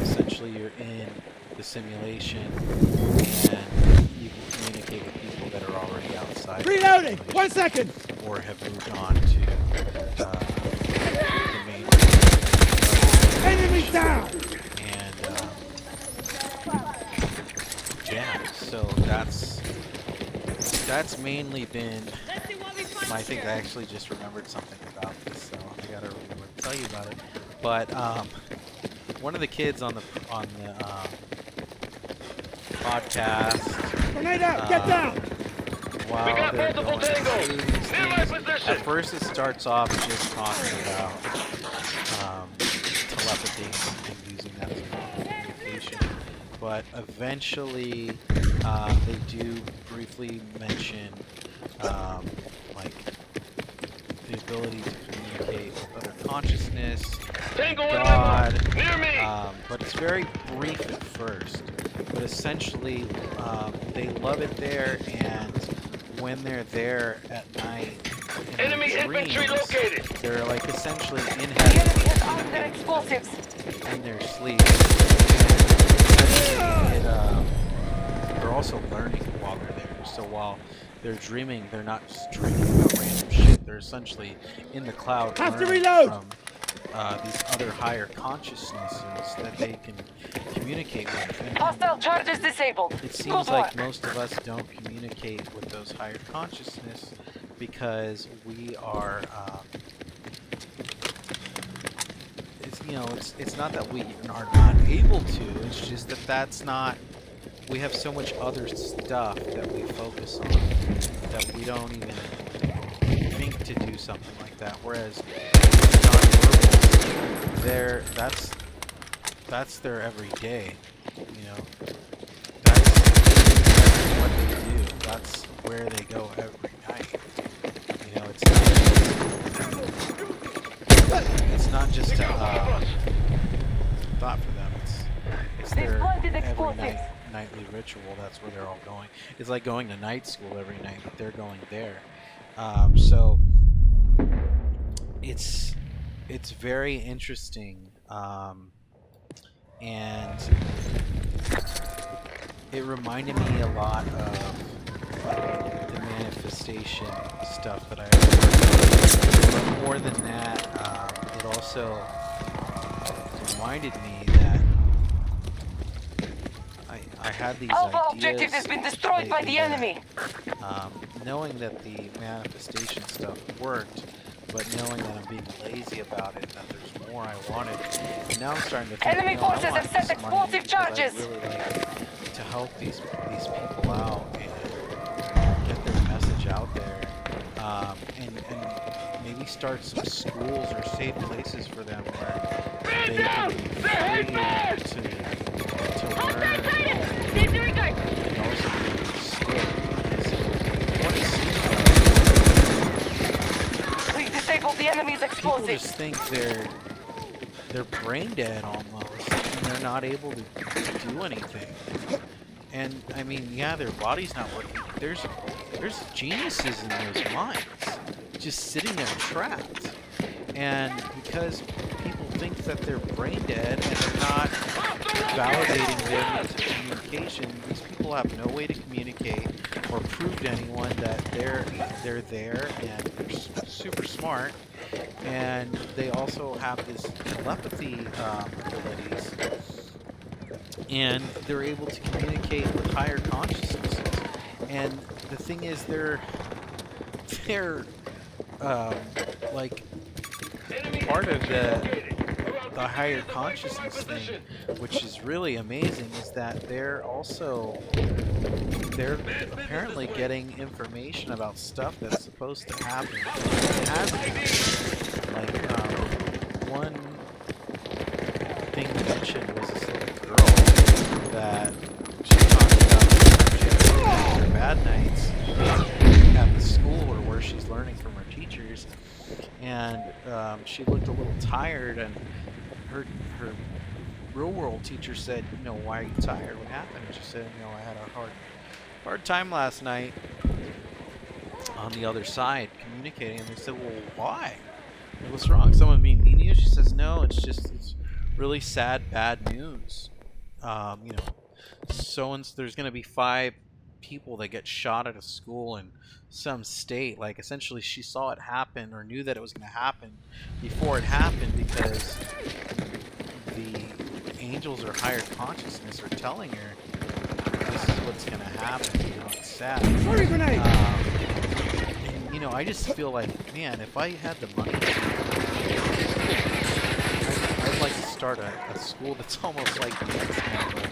A: essentially, you're in the simulation, and you can communicate with people that are already outside.
D: Reloading. 1 second.
A: Or have moved on to the main.
D: Enemy down.
A: And yeah, so that's mainly been. I think I actually just remembered something about this, so I gotta remember to tell you about it. But one of the kids on the podcast.
D: Grenade out. Get down.
A: While
B: We got
A: they're
B: multiple
A: going
B: tangos.
A: through these
B: Near my
A: things,
B: position.
A: at first it starts off just talking about telepathy and using that as a communication, but eventually they do briefly mention like the ability to communicate with other consciousness,
B: Tango in my
A: God,
B: mark. Near me.
A: but it's very brief at first. But essentially, they love it there, and when they're there at night, in
B: Enemy
A: their
B: infantry
A: dreams,
B: located.
A: they're like essentially in
C: The enemy has
A: heaven,
C: armed their explosives.
A: in their sleep. And they're also learning while they're there. So while they're dreaming, they're not just dreaming about random shit. They're essentially in the cloud
D: Have to
A: learning
D: reload.
A: from these other higher consciousnesses that they can communicate with. And
C: Hostile charges disabled.
A: it seems
C: Good
A: like
C: work.
A: most of us don't communicate with those higher consciousness because we are you know, it's not that we are not able to. It's just that that's not. We have so much other stuff that we focus on that we don't even think to do something like that. Whereas nonverbals, that's their everyday. You know, that's what they do. That's where they go every night. You know, it's not just a thought for them. It's their every nightly ritual. That's where they're all going. It's like going to night school every night, but they're going there. So it's very interesting, and it reminded me a lot of the manifestation stuff that I heard. But more than that, it also reminded me that I had these
C: Alpha
A: ideas
C: objective has been destroyed by the enemy.
A: Knowing that the manifestation stuff worked, but knowing that I'm being lazy about it, that there's more I wanted, and now I'm starting to think,
C: Enemy
A: you know,
C: forces
A: I want
C: have set
A: this money
C: explosive
A: because
C: charges.
A: I really like to help these people out and get their message out there, and maybe start some schools or safe places for them where they can be free to learn and also be skilled. What it seems like,
C: We disabled the enemy's
A: people
C: explosives.
A: just think they're brain dead almost, and they're not able to do anything. And I mean, yeah, their body's not working. There's geniuses in those minds, just sitting there trapped. And because people think that they're brain dead and they're not validating their means of communication, these people have no way to communicate or prove to anyone that they're there, and they're super smart. And they also have this telepathy abilities, and they're able to communicate with higher consciousnesses. And the thing is, they're like part of the higher consciousness thing, which is really amazing, is that they're apparently getting information about stuff that's supposed to happen. It hasn't happened. Like one thing mentioned was this little girl that she talked about her bad nights at the school or where she's learning from her teachers, and she looked a little tired, and her real world teacher said, you know, why are you tired? What happened? And she said, you know, I had a hard time last night on the other side communicating. And they said, well, why? Like, what's wrong? Someone being mean to you? She says, no, it's really sad, bad news. You know, there's going to be 5 people that get shot at a school in some state. Like, essentially, she saw it happen, or knew that it was going to happen before it happened, because the angels or higher consciousness are telling her this is what's going to happen. You know, it's sad.
D: Sorry, grenade!
A: And, you know, I just feel like, man, if I had the money, I'd like to start a school that's almost like dance now, but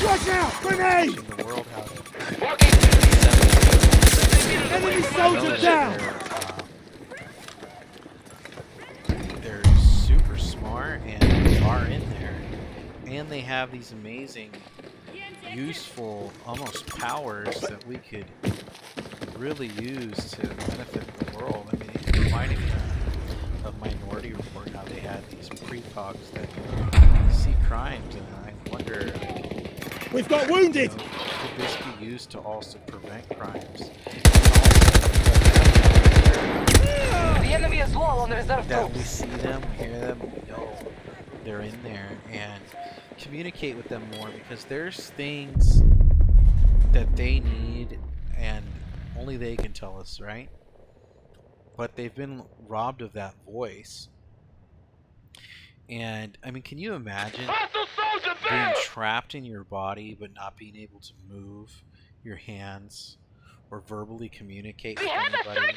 D: Watch out! Grenade!
A: teaching the world how to.
D: Enemy soldier down!
A: They're super smart, and they are in there, and they have these amazing, useful, almost powers that we could really use to benefit the world. I mean, it reminded me of Minority Report, how they had these precogs that see crimes, and I wonder,
D: We've got wounded!
A: you know, could this be used to also prevent crimes?
C: The enemy is low on reserve
A: That we
C: troops.
A: see them, hear them, we know they're in there, and communicate with them more, because there's things that they need and only they can tell us, right? But they've been robbed of that voice. And I mean, can you imagine being trapped in your body but not being able to move your hands or verbally communicate with anybody?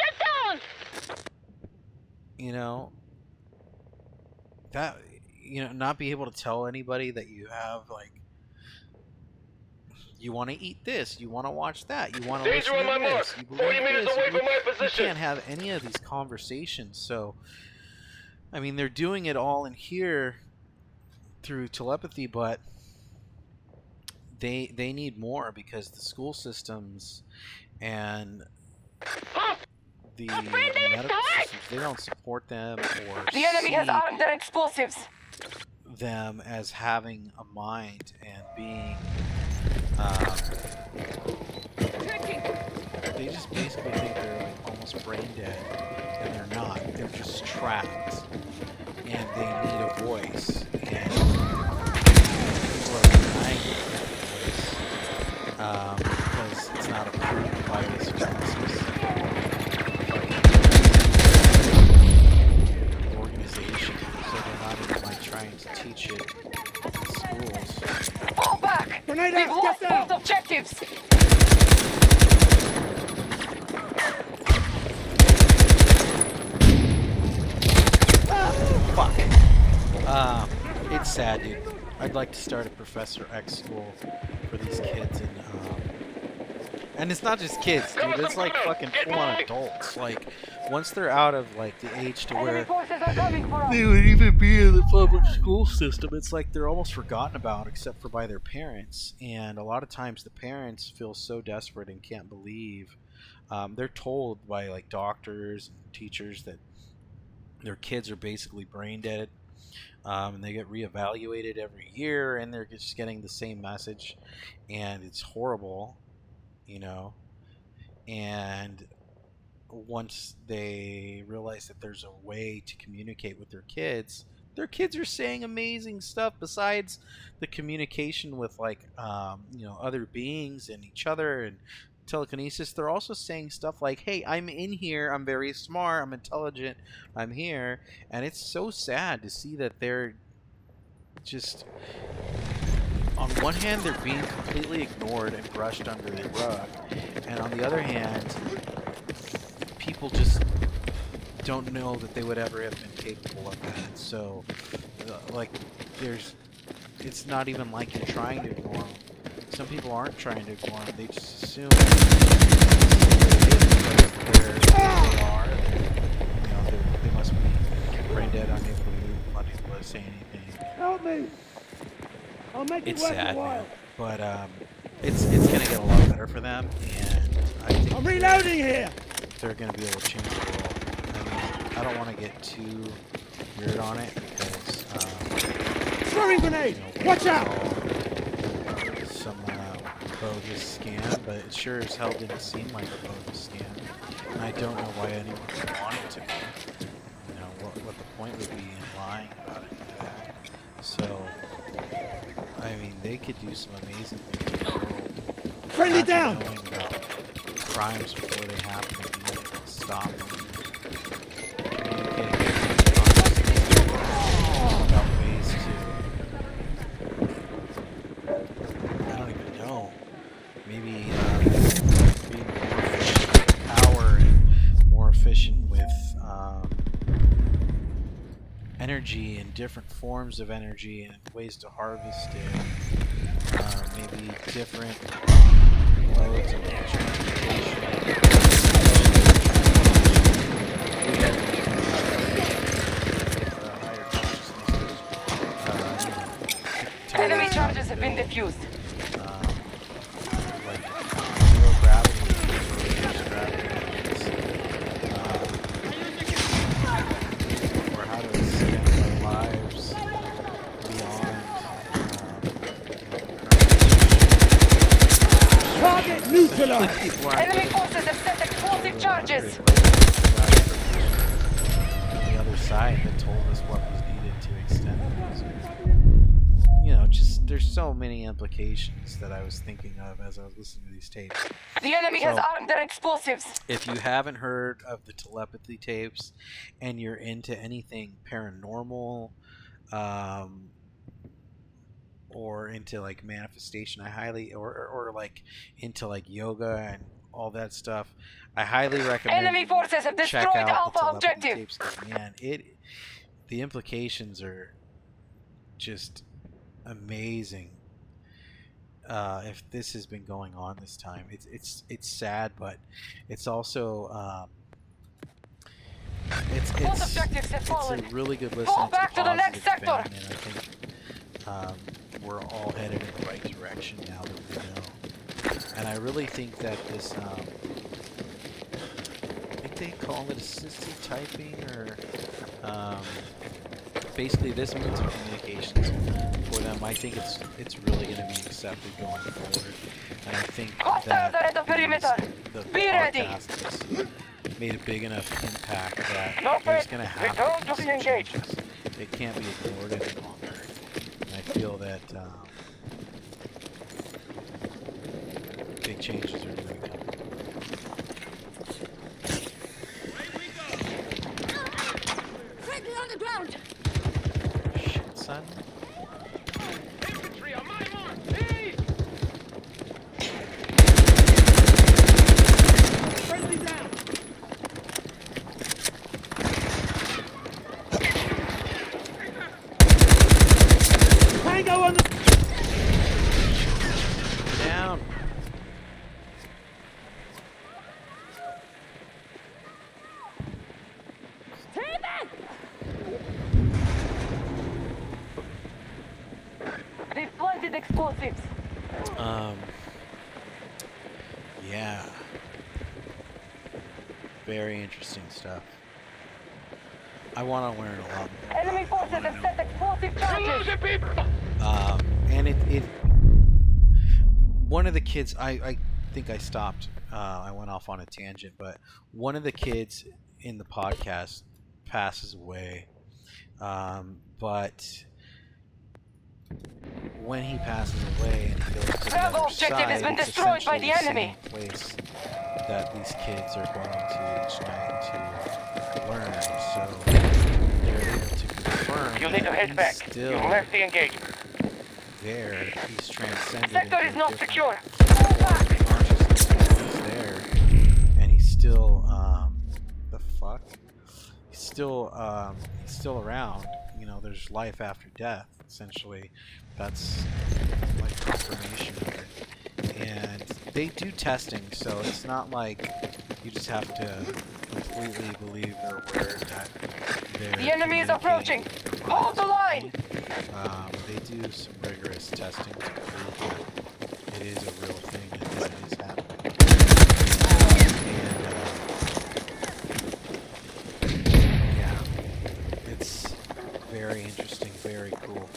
A: You know, that, not be able to tell anybody that you have like you want to eat this, you want to watch that, you want to
B: Danger
A: listen
B: on
A: to
B: my mark.
A: this, you
B: 40
A: believe
B: meters
A: this,
B: away from my
A: you
B: position.
A: can't have any of these conversations. So, I mean, they're doing it all in here through telepathy, but they need more because the school systems and the medical systems, they don't support them or
C: The enemy has
A: see
C: armed their explosives.
A: them as having a mind and being they just basically think they're like almost brain dead, and they're not. They're just trapped, and they need a voice, and people are denying that voice because it's not approved by this organization, so they're not even like trying to teach it in schools.
C: Fall back!
D: Grenade
C: We've
D: out,
C: lost
D: get down!
C: both objectives!
A: Fuck. It's sad, dude. I'd like to start a Professor X school for these kids, and it's not just kids, dude. It's like fucking full-on adults. Like, once they're out of like the age to
C: Enemy
A: where
C: forces are coming for us!
A: they would even be in the public school system, it's like they're almost forgotten about, except for by their parents. And a lot of times, the parents feel so desperate and can't believe. They're told by like doctors and teachers that their kids are basically brain dead, and they get reevaluated every year, and they're just getting the same message, and it's horrible, you know. And once they realize that there's a way to communicate with their kids are saying amazing stuff besides the communication with like other beings and each other and telekinesis. They're also saying stuff like, hey, I'm in here, I'm very smart, I'm intelligent, I'm here. And it's so sad to see that they're just, on one hand, they're being completely ignored and brushed under the rug, and on the other hand, people just don't know that they would ever have been capable of that. So, like, it's not even like you're trying to ignore them. Some people aren't trying to ignore them. They just assume they are. They must be brain dead, unable to move, unable to say anything.
D: Help me! I'll make it
A: It's
D: worth
A: sad,
D: a while.
A: man. But it's gonna get a lot better for them, and I think
D: I'm reloading here!
A: they're gonna be able to change the world. I mean, I don't want to get too weird on it because
D: Throwing grenade!
A: you know,
D: Watch out!
A: some bogus scam, but it sure as hell didn't seem like a bogus scam, and I don't know why anyone would want it to be. You know, what the point would be in lying about it like that. So, I mean, they could do some amazing things in the world.
D: Friendly
A: Imagine
D: down!
A: knowing about crimes before they happen and being able to stop them. Communicating about ways to, I don't even know, maybe being more efficient with power and more efficient with energy and different forms of energy and ways to harvest it. Maybe different modes of transportation.
C: Enemy charges have been defused.
A: Like zero gravity, reduced gravity, or how to extend our lives beyond.
D: Target neutralized!
A: People aren't
C: Enemy forces have set explosive charges.
A: on the other side that told us what was needed to extend things. Just there's so many implications that I was thinking of as I was listening to these tapes.
C: The enemy has
A: So-
C: armed their explosives.
A: If you haven't heard of the telepathy tapes and you're into anything paranormal, or into like manifestation, I highly or like into like yoga and all that stuff, I highly recommend
C: Enemy forces have
A: check
C: destroyed
A: out
C: Alpha
A: the telepathy
C: objective.
A: tapes, 'cause, man, the implications are just amazing. If this has been going on this time, it's sad, but it's also
C: Both objectives have
A: it's
C: fallen.
A: a really good
C: Fall
A: listening
C: back
A: to
C: to the next
A: positive
C: sector.
A: feeling, and I think we're all headed in the right direction now that we know. And I really think that this I think they call it assisted typing, or basically this means of communications for them. I think it's really going to be accepted going forward, and I think
C: Hostiles are at the
A: that
C: perimeter.
A: the
C: Be ready.
A: podcast has made a big enough impact that
B: No
A: there's
B: threat.
A: going to have
B: Return
A: to
B: to
A: be
B: be
A: some
B: engaged.
A: changes. It can't be ignored any longer, and I feel that big changes are going to come.
C: Friendly on the ground.
A: Shit, son.
B: Infantry on my mark. East.
D: Friendly down. Tango on the...
A: Down.
C: They've planted explosives.
A: Yeah. Very interesting stuff. I want to learn a lot more.
C: Enemy forces have set explosive charges.
B: Losing people.
A: And it one of the kids, I think I stopped, I went off on a tangent, but one of the kids in the podcast passes away. But when he passes away and he goes to the
C: Bravo
A: other
C: objective
A: side,
C: has been
A: it's
C: destroyed by
A: essentially
C: the enemy.
A: same place that these kids are going to each night to learn. So they're able to confirm
B: You need to
A: that
B: head
A: he's
B: back.
A: still
B: You left the engagement.
A: there. He's transcended.
C: Sector
A: into
C: is
A: a
C: not
A: different
C: secure. Fall back.
A: consciousness. He's there, and he's still the fuck. He's still around. You know, there's life after death. Essentially, that's like confirmation here. And they do testing, so it's not like you just have to completely believe their word that they're
C: The enemy is approaching.
A: communicating
C: Hold the line.
A: They do some rigorous testing to prove that it is a real thing and that it is happening. And yeah, it's very interesting, very cool,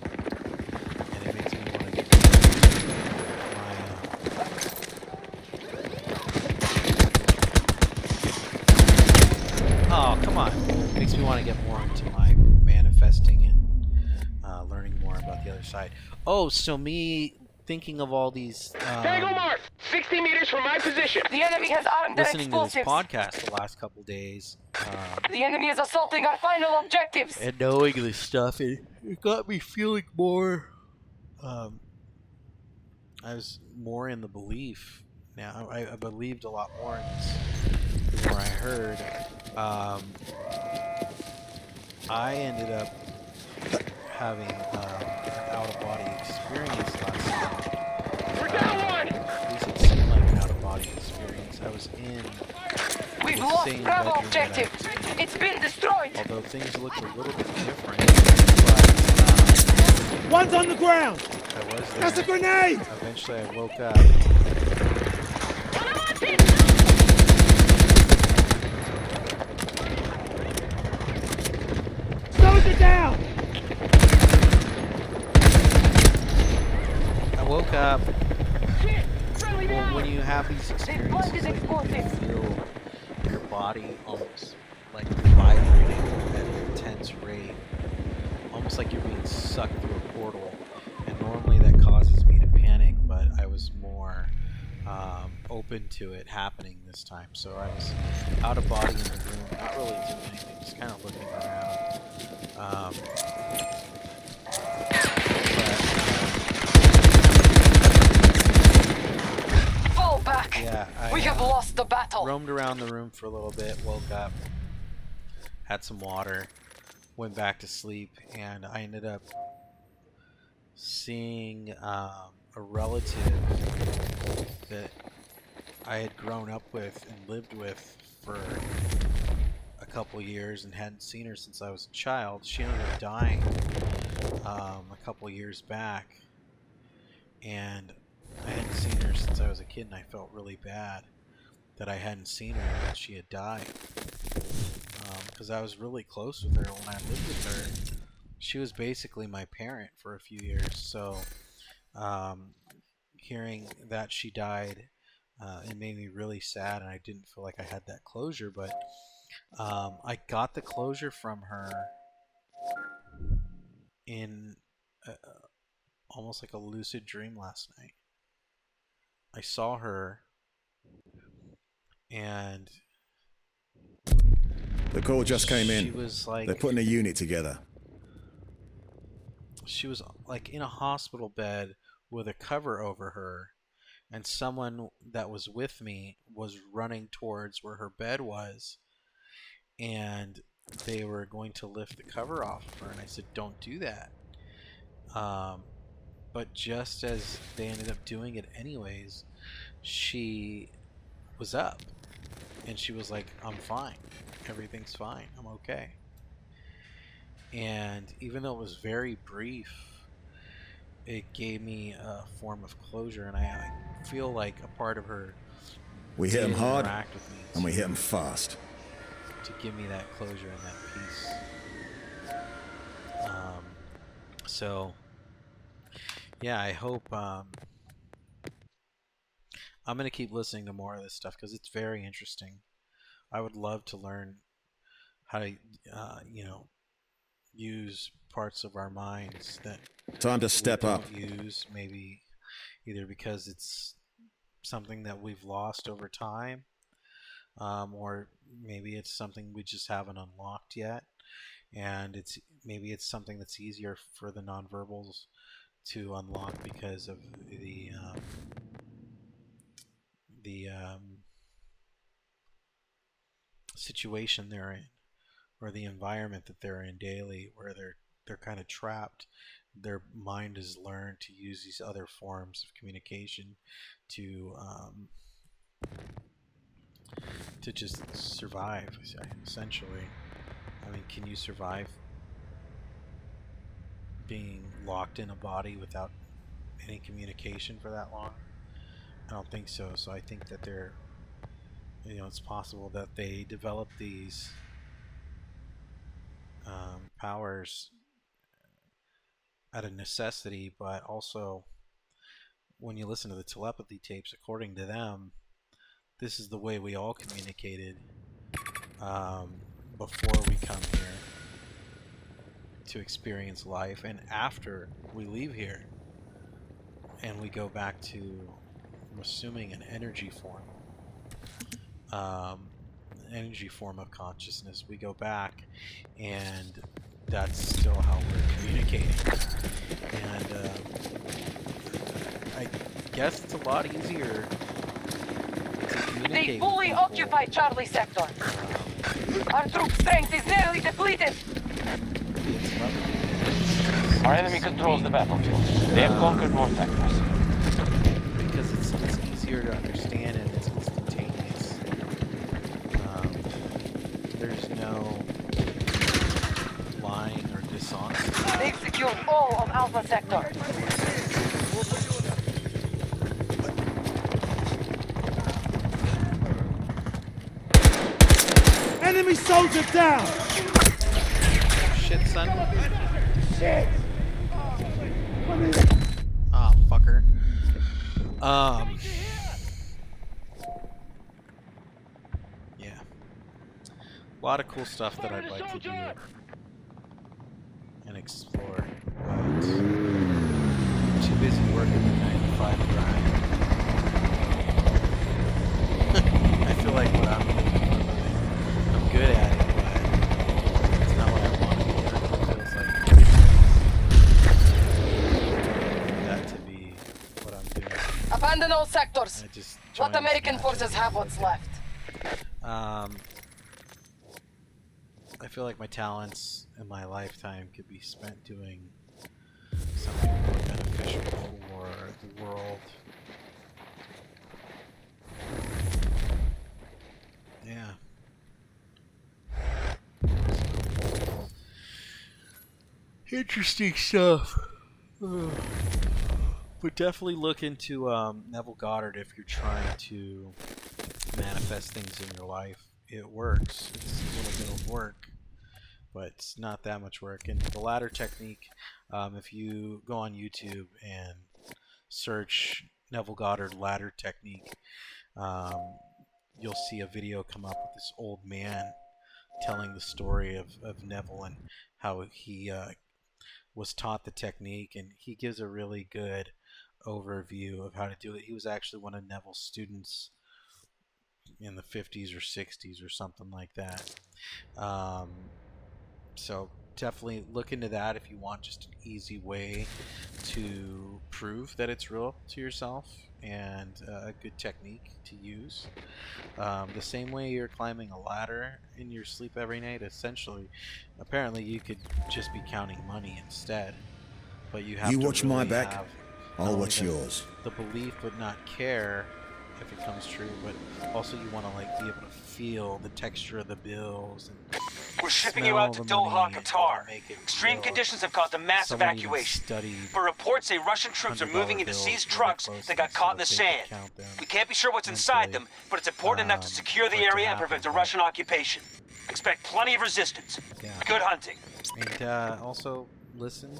A: and it makes me want to get my. Oh, come on! Makes me want to get more into my manifesting and learning more about the other side. Oh, so me thinking of all these.
B: Tango mark. 60 meters from my position.
C: The enemy has armed their
A: Listening to this
C: explosives.
A: podcast the last couple days.
C: The enemy is assaulting our final objectives.
A: And knowing this stuff, it got me feeling more. I was more in the belief now. I believed a lot more in this the more I heard. I ended up having an out-of-body experience last night.
B: We're down one.
A: At least it seemed like an out-of-body experience. I was in
C: We've
A: the
C: lost
A: same
C: Bravo
A: bedroom that I
C: objective.
A: was in.
C: It's been destroyed.
A: Although things looked a little bit different, but
D: One's on the ground.
A: I was
D: That's a
A: there.
D: grenade.
A: Eventually I woke up.
D: Soldier down.
A: I woke up.
B: Shit. Friendly down.
A: When you have these experiences,
C: planted
A: like,
C: explosives.
A: you feel your body almost like vibrating at an intense rate. Almost like you're being sucked through a portal. And normally that causes me to panic, but I was more open to it happening this time. So I was out of body in the room, not really doing anything, just kind of looking around.
C: Fall back.
A: Yeah,
C: We have lost the battle.
A: roamed around the room for a little bit, woke up, had some water, went back to sleep, and I ended up seeing a relative that I had grown up with and lived with for a couple years and hadn't seen her since I was a child. She ended up dying a couple years back, and I hadn't seen her since I was a kid, and I felt really bad that I hadn't seen her and that she had died, because I was really close with her when I lived with her. She was basically my parent for a few years, so hearing that she died, it made me really sad, and I didn't feel like I had that closure, but I got the closure from her in almost like a lucid dream last night. I saw her, and
E: The call just came
A: she
E: in.
A: was like,
E: They're putting a unit together.
A: she was like in a hospital bed with a cover over her, and someone that was with me was running towards where her bed was, and they were going to lift the cover off of her, and I said, don't do that. But just as they ended up doing it anyways, she was up, and she was like, I'm fine, everything's fine, I'm okay. And even though it was very brief, it gave me a form of closure, and I feel like a part of her
E: We hit them
A: did
E: hard,
A: interact with me
E: and we hit them fast.
A: to give me that closure and that peace. So yeah, I hope I'm going to keep listening to more of this stuff because it's very interesting. I would love to learn how to use parts of our minds that
E: Time to
A: we
E: step up.
A: don't use, maybe either because it's something that we've lost over time, or maybe it's something we just haven't unlocked yet, and maybe it's something that's easier for the nonverbals to unlock because of the situation they're in, or the environment that they're in daily, where they're kind of trapped. Their mind has learned to use these other forms of communication to just survive, essentially. I mean, can you survive being locked in a body without any communication for that long? I don't think so. So I think that it's possible that they develop these powers out of necessity, but also when you listen to the telepathy tapes, according to them, this is the way we all communicated before we come here to experience life, and after we leave here and we go back to, I'm assuming, an energy form of consciousness. We go back, and that's still how we're communicating. And I guess it's a lot easier to communicate.
C: They fully
A: with people.
C: occupy Charlie sector. Our troop strength is nearly depleted.
B: Our enemy controls the battlefield. They have conquered more sectors.
A: Because it's easier to understand, and it's instantaneous. There's no lying or dishonesty.
C: They've secured all of Alpha sector.
D: Enemy soldier down!
A: Shit, son.
D: Shit!
A: Ah, fucker. Yeah. A lot of cool stuff that I'd like to do and explore, but I'm too busy working the 9-to-5 grind. I feel like what I'm doing for a living, I'm good at it, but it's not what I want to do. It feels like that to be what I'm doing.
C: Abandon all sectors.
A: I just
C: Let
A: joined
C: American
A: Snatch.
C: forces have what's left.
A: I feel like my talents in my lifetime could be spent doing something more beneficial for the world. Yeah. Interesting stuff. But definitely look into Neville Goddard if you're trying to manifest things in your life. It works. It's a little bit of work, but it's not that much work. And the ladder technique, if you go on YouTube and search Neville Goddard ladder technique, you'll see a video come up with this old man telling the story of Neville and how he was taught the technique, and he gives a really good overview of how to do it. He was actually one of Neville's students in the 50s or 60s or something like that. So definitely look into that if you want just an easy way to prove that it's real to yourself and a good technique to use. The same way you're climbing a ladder in your sleep every night, essentially, apparently you could just be counting money instead. But you have
E: You
A: to
E: watch
A: really
E: my back,
A: have
E: I'll
A: not
E: watch
A: only
E: yours.
A: the belief but not care if it comes true, but also you want to like be able to feel the texture of the bills and
F: We're shipping you out to Doha, Qatar. Extreme
A: real.
F: conditions have caused a mass
A: Someone even
F: evacuation.
A: studied
F: But reports say Russian troops are moving into
A: $100
F: seized
A: bills
F: trucks
A: really
F: that got
A: closely
F: caught in the
A: so that they could
F: sand.
A: count them
F: We can't be sure what's inside them, but it's important enough to secure the
A: for it to
F: area and
A: happen,
F: prevent a
A: but-
F: Russian occupation. Expect plenty of resistance.
A: Yeah.
F: Good hunting.
A: And also listen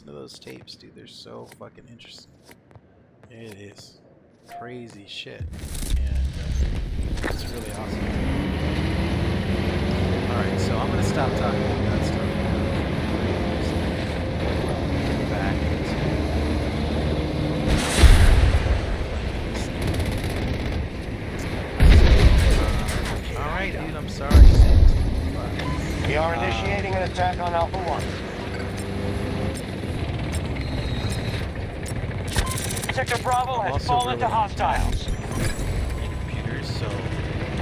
A: to those tapes, dude. They're so fucking interesting. It is crazy shit, and it's really awesome. All right, so I'm gonna stop talking about that stuff now. Just get back into all right, dude. I'm sorry.
B: We are initiating an attack on Alpha 1.
F: Sector Bravo
A: I'm
F: has
A: also
F: fallen to
A: really
F: hostiles.
A: in computers, so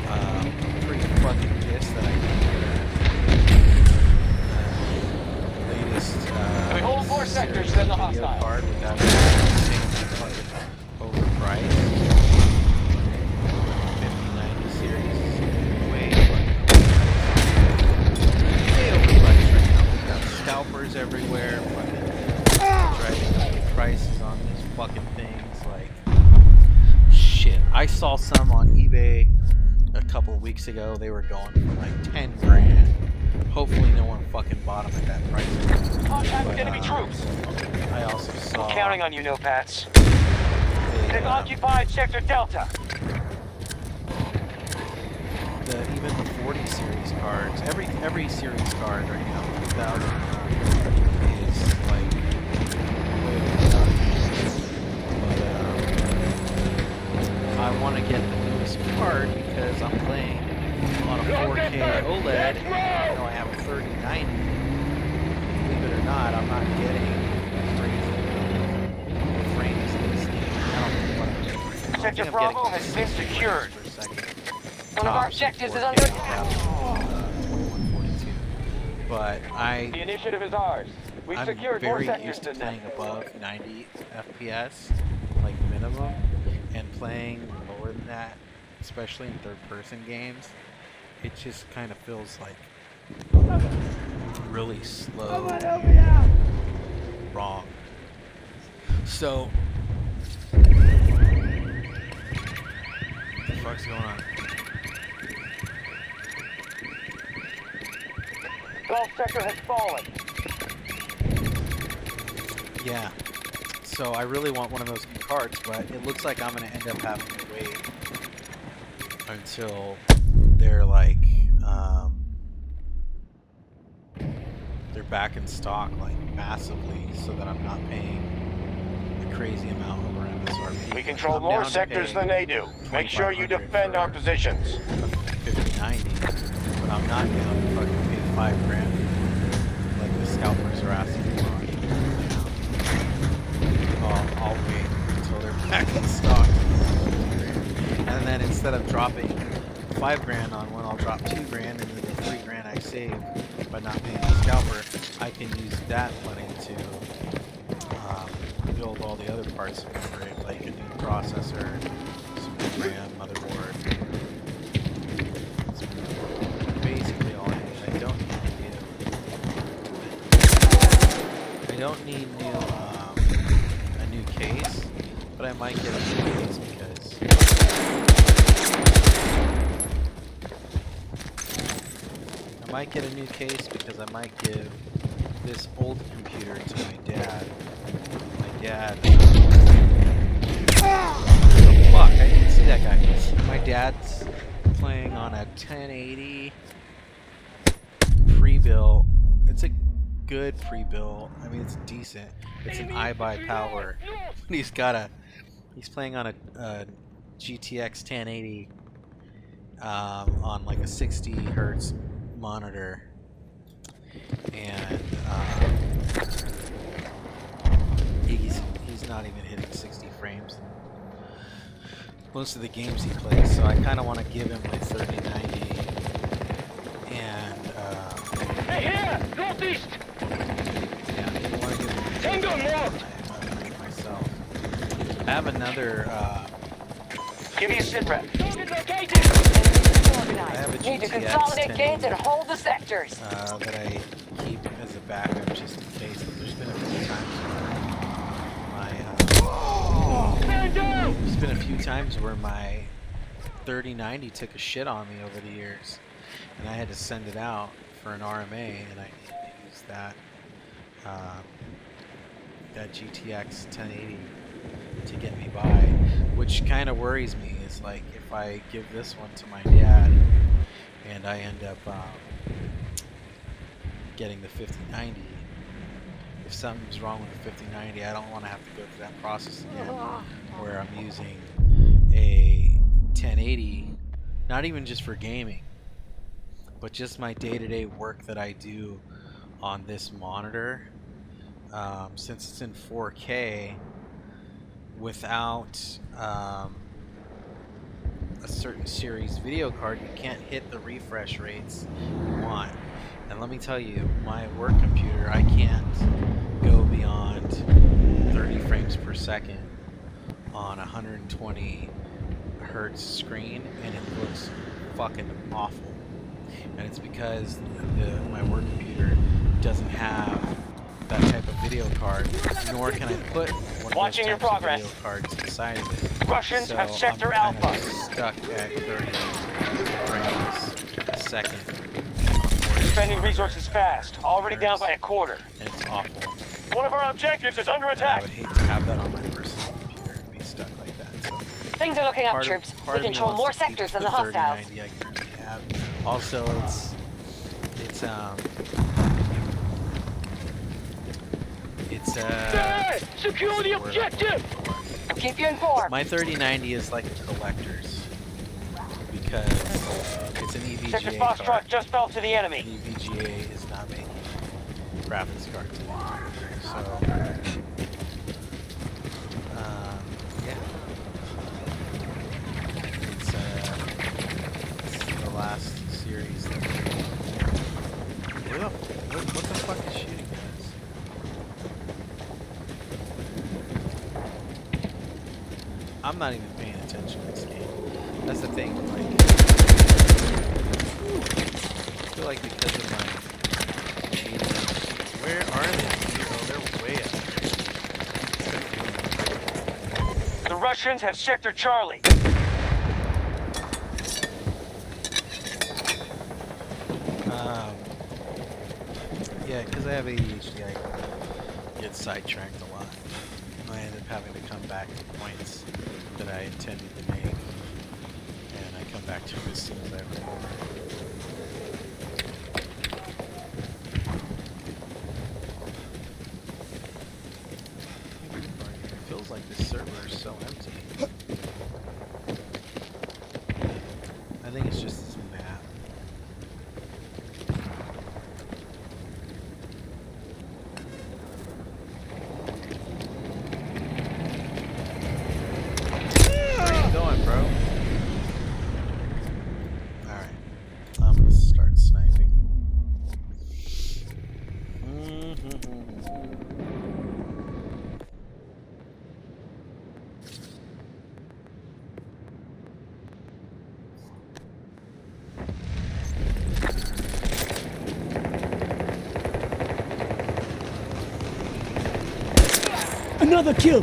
A: I'm pretty fucking pissed that I can't get a latest
B: We hold more sectors
A: series
B: than the
A: video
B: hostiles.
A: card without it being fucking overpriced. 5090 series is way overpriced right now. We've got scalpers everywhere, fucking driving up the prices on these fucking things. Like, shit. I saw some on eBay a couple of weeks ago. They were going for like 10 grand. Hopefully no one fucking bought them at that price.
F: Contact with
A: But,
F: enemy troops.
A: I also saw
F: We're counting on you, Nopats.
A: they,
F: They've occupied Sector Delta.
A: even the 40 series cards. Every series card right now, 2000 is like way overvalued. But I want to get the newest card because I'm playing on a 4K OLED. Even though I have a 3090, believe it or not, I'm not getting crazy frames in this game. I don't know what I'm doing.
F: Sector Bravo has been secured.
C: One of our objectives is under attack.
A: 2142. But
B: The initiative is ours. We've
A: I'm
B: secured more
A: very
B: sectors
A: used to
B: than
A: playing
B: that.
A: above 90 FPS, like minimum, and playing lower than that, especially in third-person games. It just kind of feels like really slow,
D: Someone help me out!
A: wrong. So, what the fuck's going on?
B: Golf sector has fallen.
A: Yeah. So I really want one of those new cards, but it looks like I'm going to end up having to wait until they're like, they're back in stock like massively, so that I'm not paying a crazy amount over MSRP.
B: We control
A: I'm
B: more
A: down to
B: sectors
A: pay
B: than they do. Make sure you
A: 2500
B: defend our
A: for
B: positions.
A: 5090, but I'm not down to fucking pay 5 grand like the scalpers are asking for. I'll wait until they're back in stock. And then instead of dropping 5 grand on one, I'll drop 2 grand, and then the 3 grand I save by not paying the scalper, I can use that money to build all the other parts for it, like a new processor, some new RAM, motherboard. That's basically all I need. I don't need a new case, but I might get a new case because I might give this old computer to my dad. My dad. Fuck! I didn't see that guy. My dad's playing on a 1080 pre-built. It's a good pre-built. I mean, it's decent. It's an iBuyPower. He's playing on a GTX 1080 on like a 60 hertz monitor, and he's not even hitting 60 frames most of the games he plays. So I kind of want to give him my 3090 and
B: Hey, here! Northeast!
A: yeah, I didn't want to give him
B: Tango marked!
A: myself. I have another
F: Give me a sit rep.
B: Target located!
A: I have a
C: Need to
A: GTX
C: consolidate
A: 1080
C: gains and hold the sectors.
A: that I keep as a backup just in case. There's been a few times where my 3090 took a shit on me over the years, and I had to send it out for an RMA, and I needed to use that that GTX 1080 to get me by, which kind of worries me. Is like if I give this one to my dad and I end up getting the 5090, if something's wrong with the 5090, I don't want to have to go through that process again where I'm using a 1080, not even just for gaming, but just my day-to-day work that I do on this monitor. Since it's in 4K, without a certain series video card, you can't hit the refresh rates you want. And let me tell you, my work computer, I can't go beyond 30 frames per second on a 120 hertz screen, and it looks fucking awful. And it's because my work computer doesn't have that type of video card, nor can I put one
F: Watching
A: of
F: your
A: those types
F: progress.
A: of video cards inside of it.
F: Russians
A: So
F: have sector
A: I'm kind
F: Alpha.
A: of stuck at 30 frames a second.
F: Spending resources fast. Already down by a quarter.
A: And it's awful.
F: One of our objectives is under
A: And I
F: attack.
A: would hate to have that on my personal computer and be stuck like that. So
C: Things are looking up,
A: part
C: troops.
A: of
C: We
A: me
C: control
A: wants
C: more
A: to keep
C: sectors than the hostiles.
A: 3090 I currently have. Also, it's
B: Secure the objective!
C: I'll keep you informed.
A: my 3090 is like a collector's because it's an
F: Sector
A: EVGA
F: Foxtrot
A: card.
F: just fell to the
A: And
F: enemy.
A: EVGA is not making graphics cards anymore. So, yeah. It's the last series that what the fuck is shooting at us? I'm not even paying attention to this game. That's the thing. Like, I feel like because of my cheating, where are they? Oh, they're way up.
F: The Russians have sector Charlie.
A: Yeah, because I have ADHD, I get sidetracked a lot. I end up having to come back to points that I intended to make, and I come back to it as soon as I remember. It feels like this server is so empty. I think it's just this map. Where are you going, bro?
D: Another kill!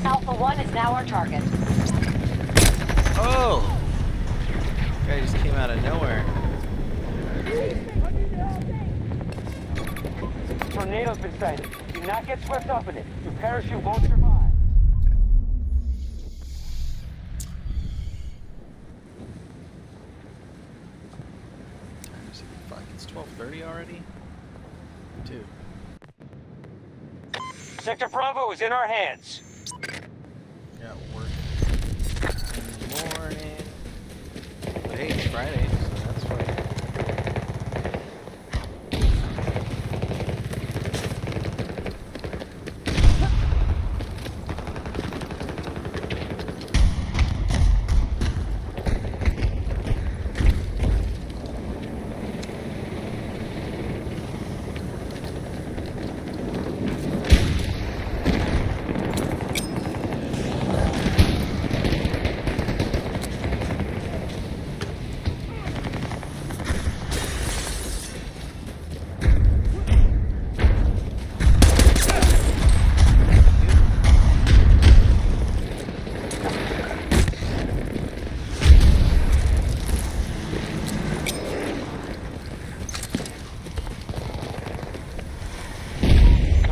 C: Alpha 1 is now our target.
A: Oh! Guy just came out of nowhere.
F: Tornado's been sighted. Do not get swept up in it. Your parachute won't survive.
A: Fuck, it's 12:30 already? Dude.
F: Sector Bravo is in our hands.
A: Got work in the morning. But hey, it's Friday, so that's fine.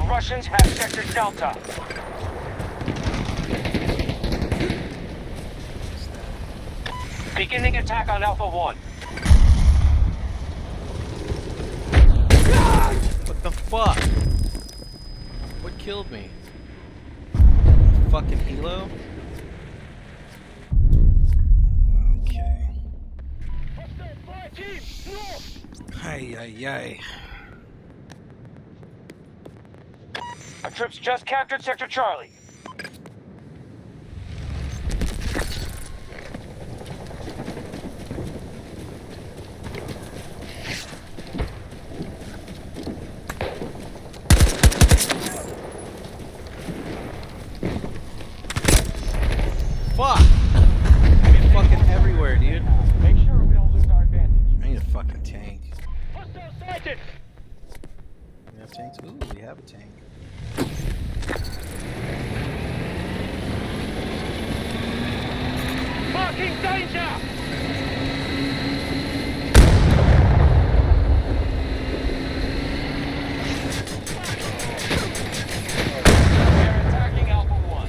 F: Russians have Sector Delta. Beginning attack on Alpha 1.
A: What the fuck? What killed me? Fucking helo? Okay. Ay, ay, ay.
F: Our troops just captured Sector Charlie.
A: Fuck! I'm fucking everywhere, dude.
F: Make sure we don't lose our advantage.
A: I need a fucking tank.
F: Hostile sighted!
A: We have tanks? Ooh, we have a tank.
F: Marking danger! They're attacking Alpha 1.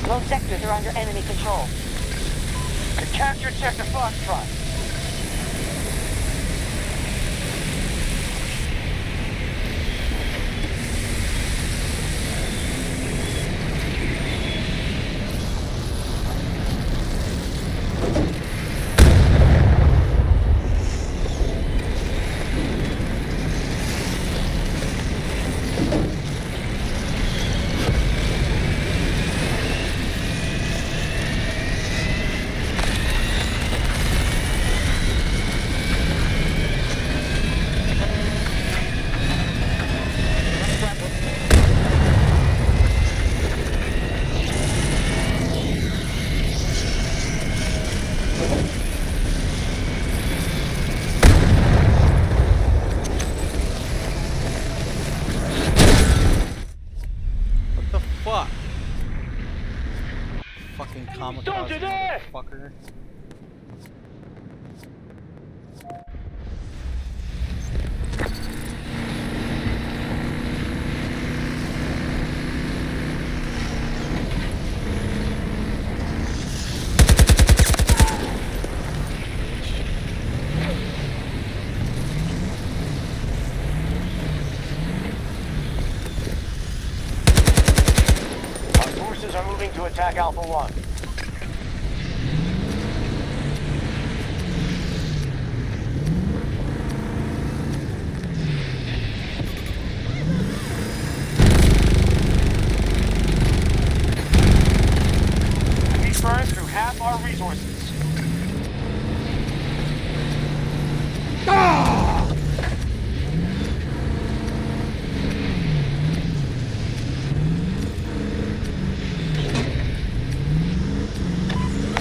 C: Most sectors are under enemy control.
F: We captured Sector Foxtrot.
A: Fucking kamikaze.
F: Soldier there!
A: fucker.
F: Our forces are moving to attack Alpha 1. We burned through half our resources.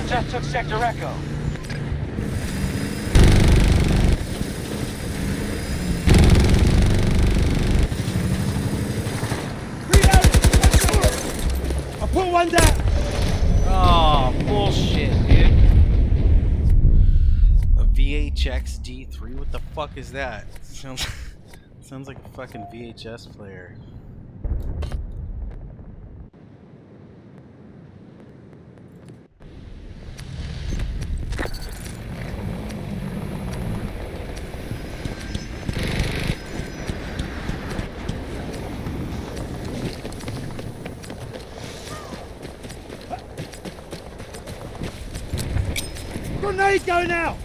F: Just took Sector Echo.
D: I put one down.
A: Oh, bullshit, dude. A VHX D3? What the fuck is that? Sounds like a fucking VHS player.
D: Grenade going out.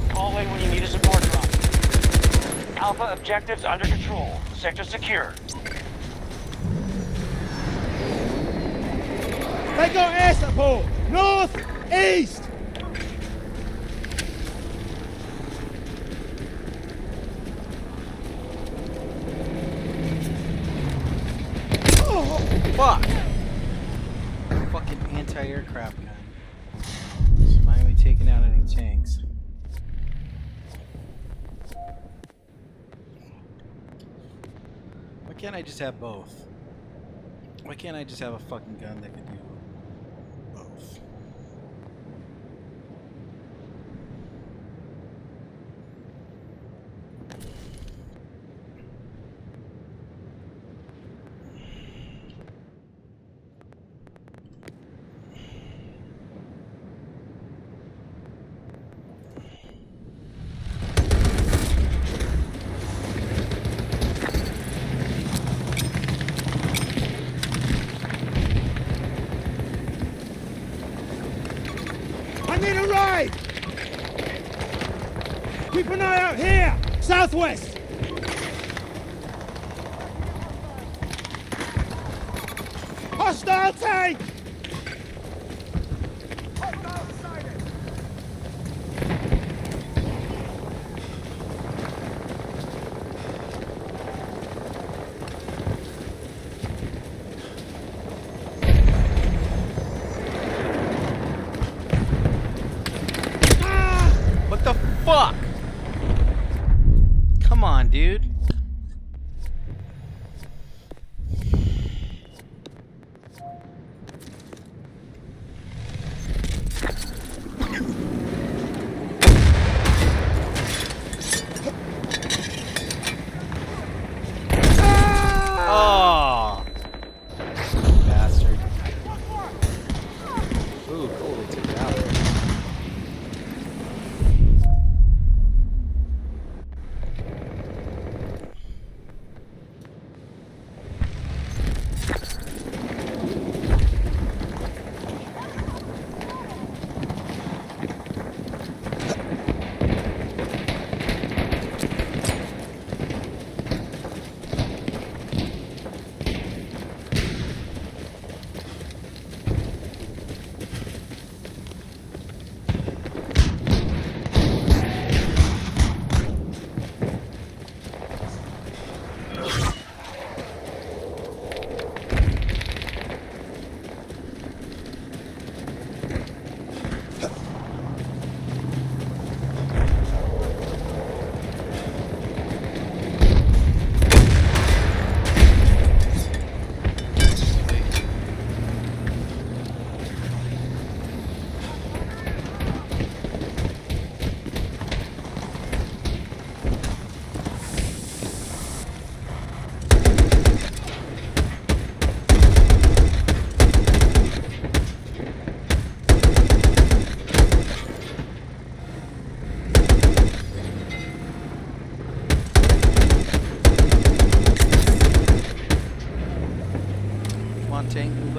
F: Call in when you need a support drop. Alpha objectives under control. Sector secure.
D: They got air support. North, east.
A: Fuck! Fucking anti-aircraft gun. So why are we taking out any tanks? Why can't I just have both? Why can't I just have a fucking gun that can do both?
D: I need a ride. Keep an eye out here. Southwest. Hostile tank.
A: What the fuck? Come on, dude. Oh, bastard. Ooh, cool, they took it out.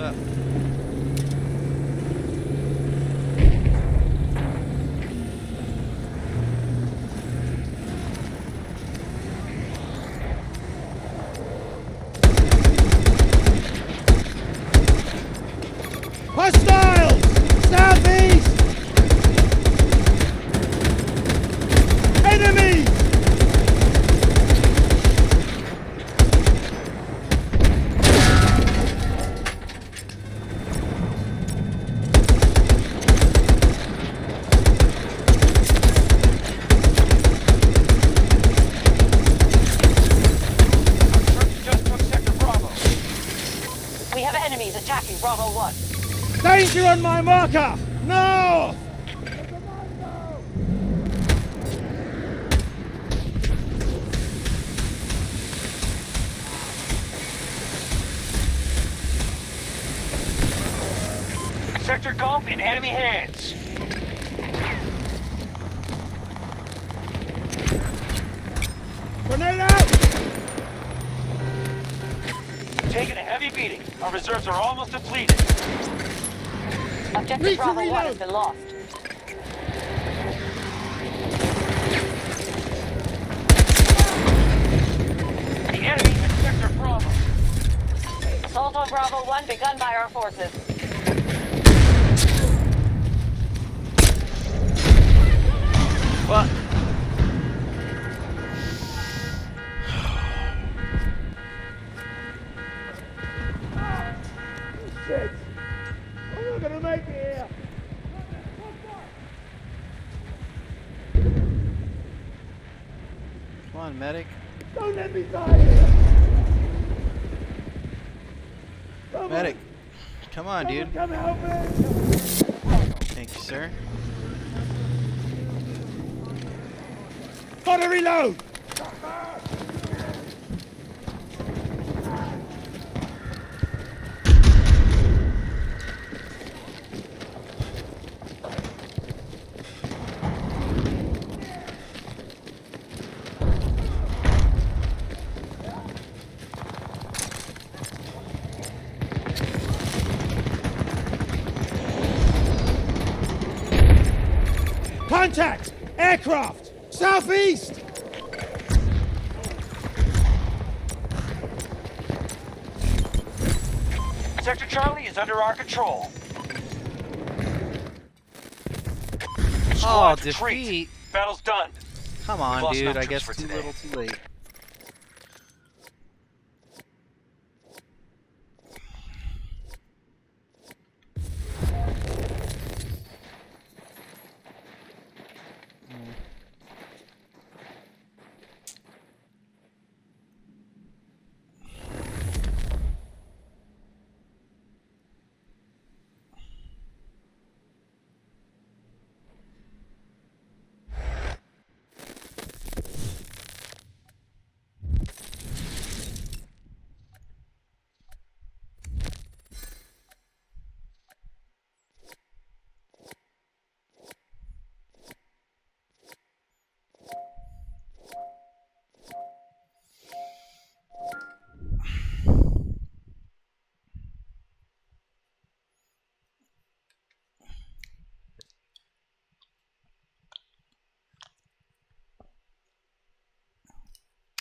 A: up.
D: Hostiles! Southeast! Enemies!
F: Troops just took Sector Bravo.
C: We have enemies attacking Bravo 1.
D: Danger on my marker! No!
F: Sector Gulf in enemy hands.
D: Grenade out!
F: Taking a heavy beating. Our reserves are almost depleted.
C: Objective
D: Need to
C: Bravo 1 has
D: reload.
C: been lost.
F: The enemy in Sector Bravo.
C: Assault on Bravo 1 begun by our forces.
A: What?
D: Shit! I'm not gonna make it here!
A: Come on, medic.
D: Don't let me die here! Come
A: Medic. Come on,
D: on,
A: dude.
D: come help me!
A: Thank you, sir.
D: Gotta reload! Contact! Aircraft! Southeast!
F: Sector Charlie is under our control.
A: Oh,
F: Squad retreat.
A: defeat.
F: Battle's done.
A: Come on,
F: Lost
A: dude.
F: enough
A: I guess
F: troops for
A: too
F: today.
A: little, too late.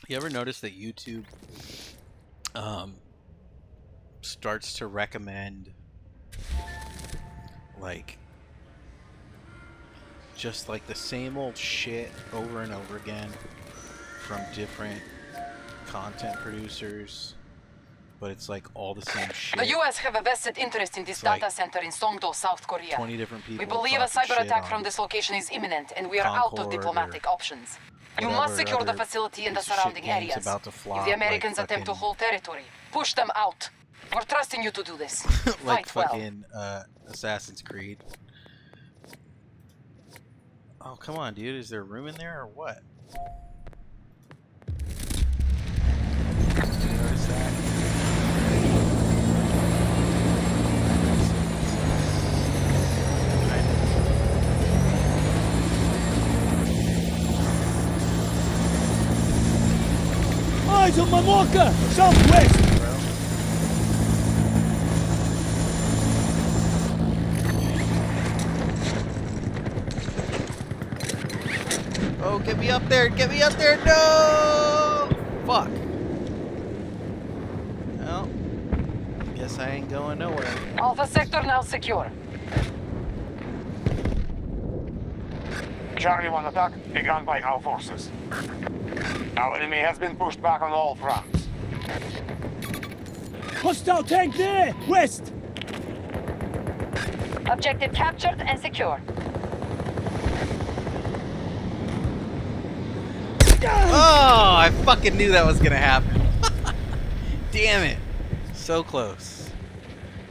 A: You ever notice that YouTube starts to recommend like just like the same old shit over and over again from different content producers, but it's like all the same shit.
C: The US have a vested interest in this
A: It's like
C: data center in Songdo, South Korea.
A: 20 different people.
C: We believe a
A: talking
C: cyber
A: shit
C: attack
A: on
C: from this location is imminent, and we are out of
A: Concord
C: diplomatic
A: or
C: options. You
A: whatever
C: must secure the
A: other
C: facility and the
A: piece of shit
C: surrounding
A: game's
C: areas.
A: about to flop,
C: If the Americans
A: like
C: attempt to
A: fucking-
C: hold territory, push them out. We're trusting you to do this.
A: like
C: Fight well.
A: fucking Assassin's Creed. Oh, come on, dude. Is there room in there or what? Did you notice that?
D: Eyes on my marker! Southwest!
A: Oh, get me up there! Get me up there! No! Fuck. Well, guess I ain't going nowhere.
C: Alpha sector now secure.
B: Charlie 1 attack begun by our forces. Our enemy has been pushed back on all fronts.
D: Hostile tank there! West!
C: Objective captured and secure.
A: Oh, I fucking knew that was gonna happen. Damn it. So close.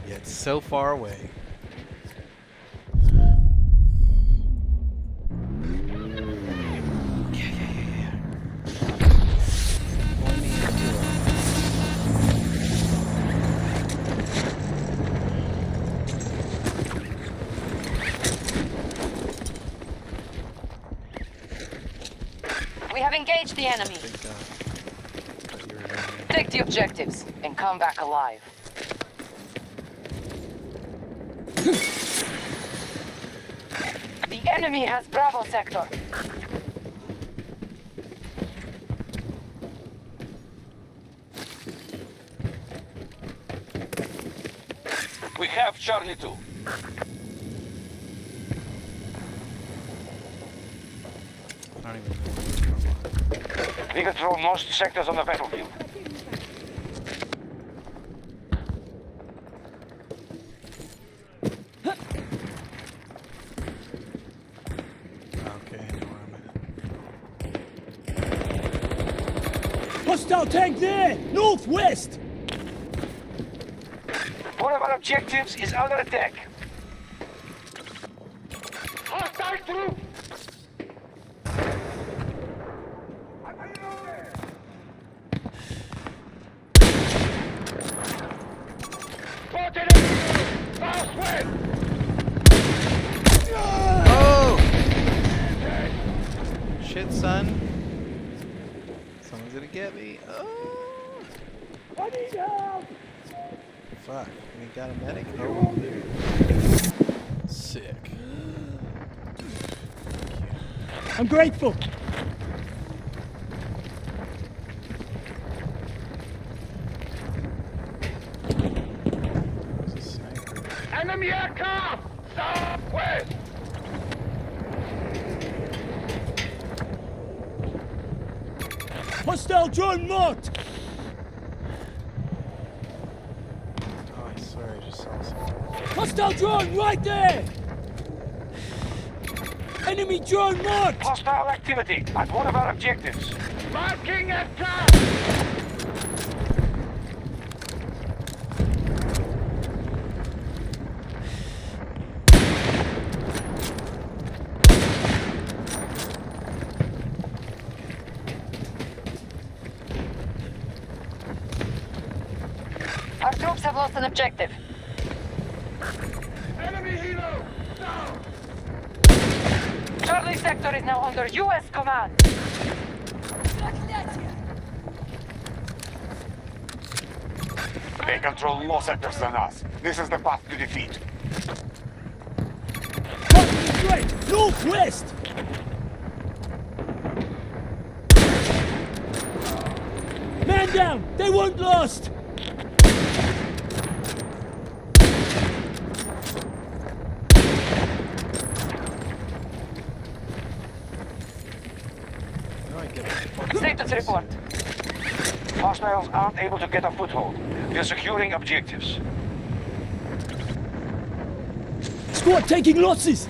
A: Yet so far away. Yeah. Only me and you.
C: We have engaged the enemy. Take the objectives and come back alive. The enemy has Bravo sector.
B: We have Charlie 2.
A: I don't even know.
B: We control most sectors on the battlefield.
A: Okay, I know where I'm at.
D: Hostile tank there! Northwest!
B: One of our objectives is under attack. Hostile troops!
A: Oh! Shit, son. Someone's gonna get me. Oh!
D: I need help!
A: Fuck. We got a medic? Oh. Sick.
D: I'm grateful!
A: There's a sniper.
B: Enemy aircraft! Southwest!
D: Hostile drone marked!
A: Oh, I swear I just saw something.
D: Hostile drone right there! Enemy drone marked!
B: Hostile activity at one of our objectives. Marking attack!
C: Our troops have lost an objective.
B: Enemy helo! Down!
C: Charlie sector is now under U.S. command.
B: They control more sectors than us. This is the path to defeat.
D: Right! Northwest! Man down! They weren't lost!
A: How do I get it?
C: Status report.
B: Hostiles aren't able to get a foothold. We're securing objectives.
D: Squad taking losses!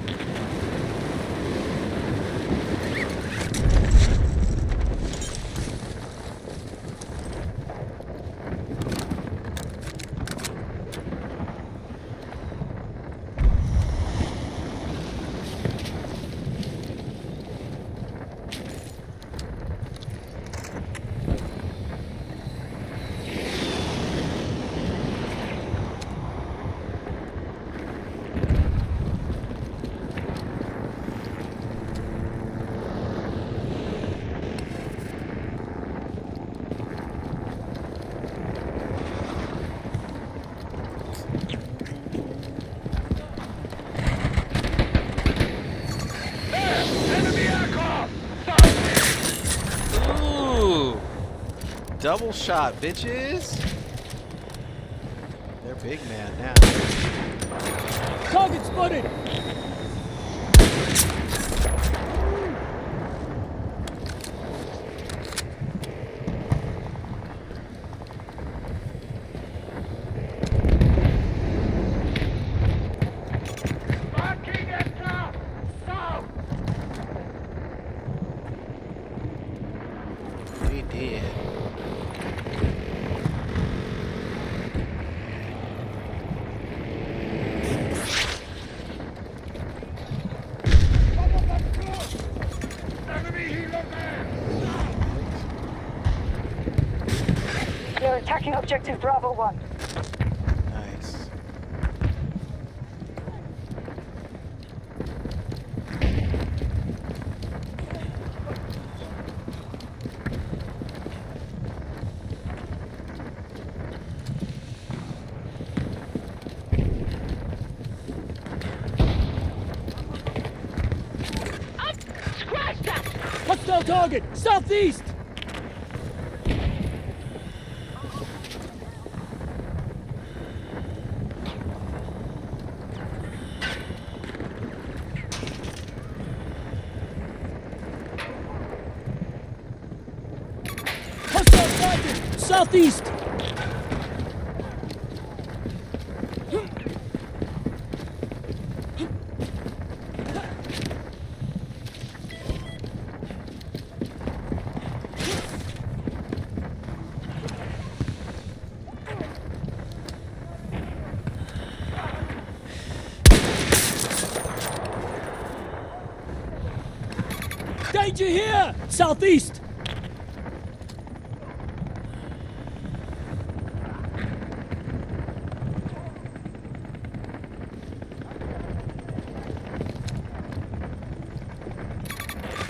A: Double shot, bitches. They're big man now.
D: Target spotted!
A: We did.
C: They're attacking objective Bravo 1.
A: Nice.
D: Hostile target! Southeast! Hostile target! Southeast! Danger here! Southeast!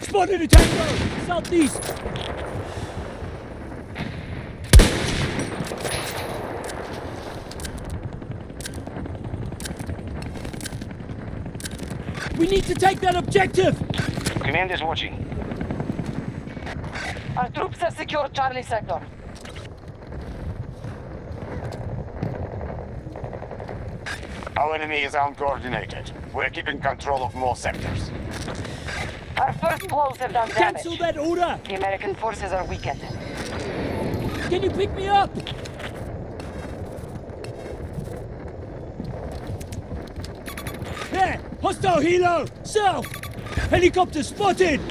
D: Spotted a tango! Southeast! We need to take that objective!
F: Command is watching.
C: Our troops have secured Charlie sector.
B: Our enemy is uncoordinated. We're keeping control of more sectors.
C: Our first blows have done damage.
D: Cancel that order!
C: The American forces are weakened.
D: Can you pick me up? There! Hostile helo! South! Helicopter spotted!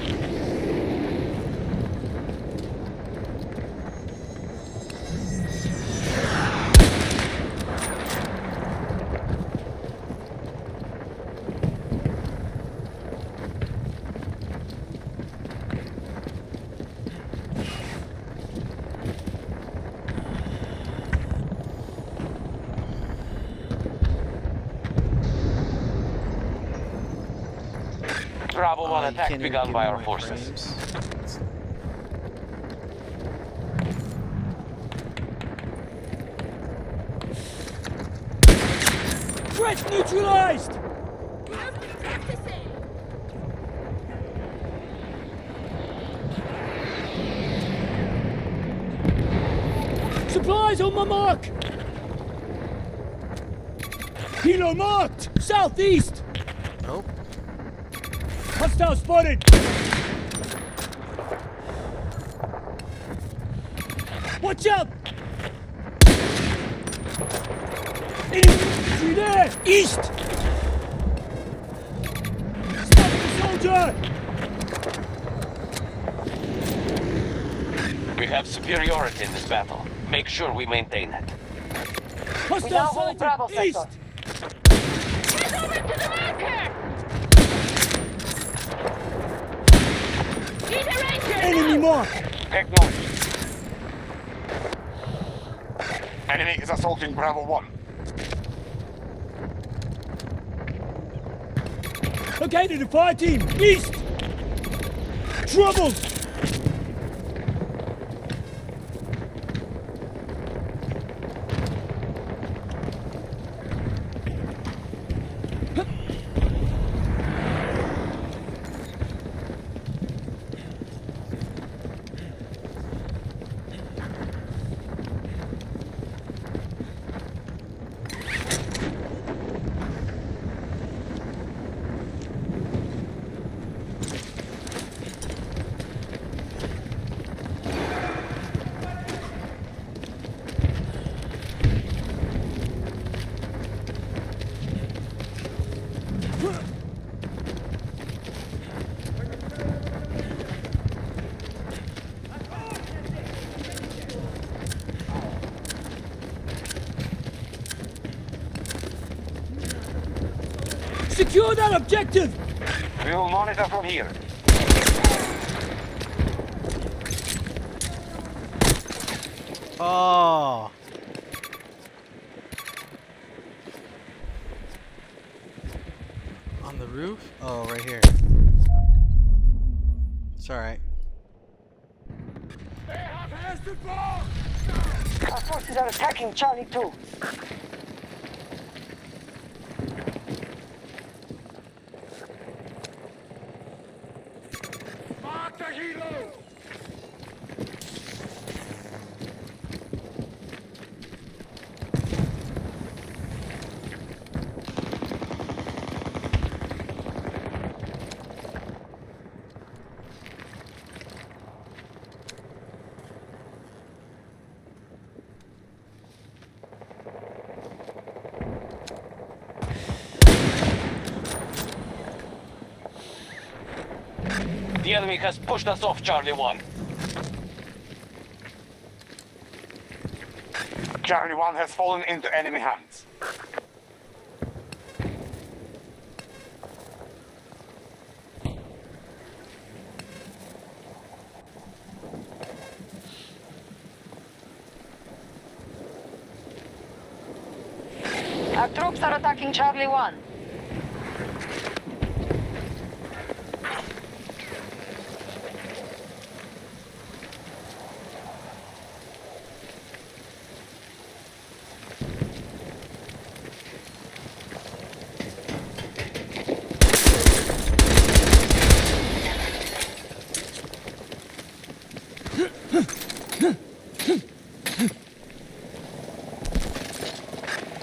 F: Bravo 1
A: You
F: attack
A: can't even
F: begun
A: give
F: by
A: me
F: our
A: my
F: forces.
A: frames.
D: Threat neutralized! Supplies on my mark! Helo marked! Southeast!
A: Nope.
D: Hostile spotted! Watch out! Enemy infantry there! East! Spotted a soldier!
F: We have superiority in this battle. Make sure we maintain it.
C: We now
D: Hostile
C: hold Bravo
D: sighted! East!
C: sector.
D: Enemy mark!
F: Take note.
B: Enemy is assaulting Bravo 1.
D: Located a fire team! East! Trouble! Secure that objective!
B: We will monitor from here.
A: Oh. On the roof? Oh, right here. It's alright.
C: Our forces are attacking Charlie 2.
B: Mark the helo!
F: The enemy has pushed us off Charlie 1.
B: Charlie 1 has fallen into enemy hands.
C: Our troops are attacking Charlie 1.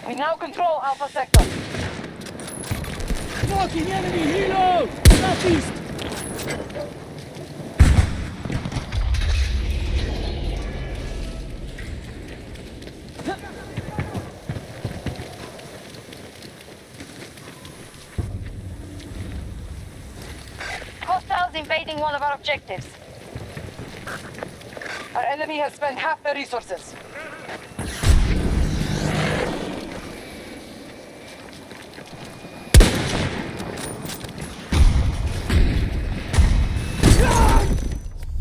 C: We now control Alpha Sector.
D: Marking enemy helo! Southeast!
C: Hostiles invading one of our objectives. Our enemy has spent half their resources.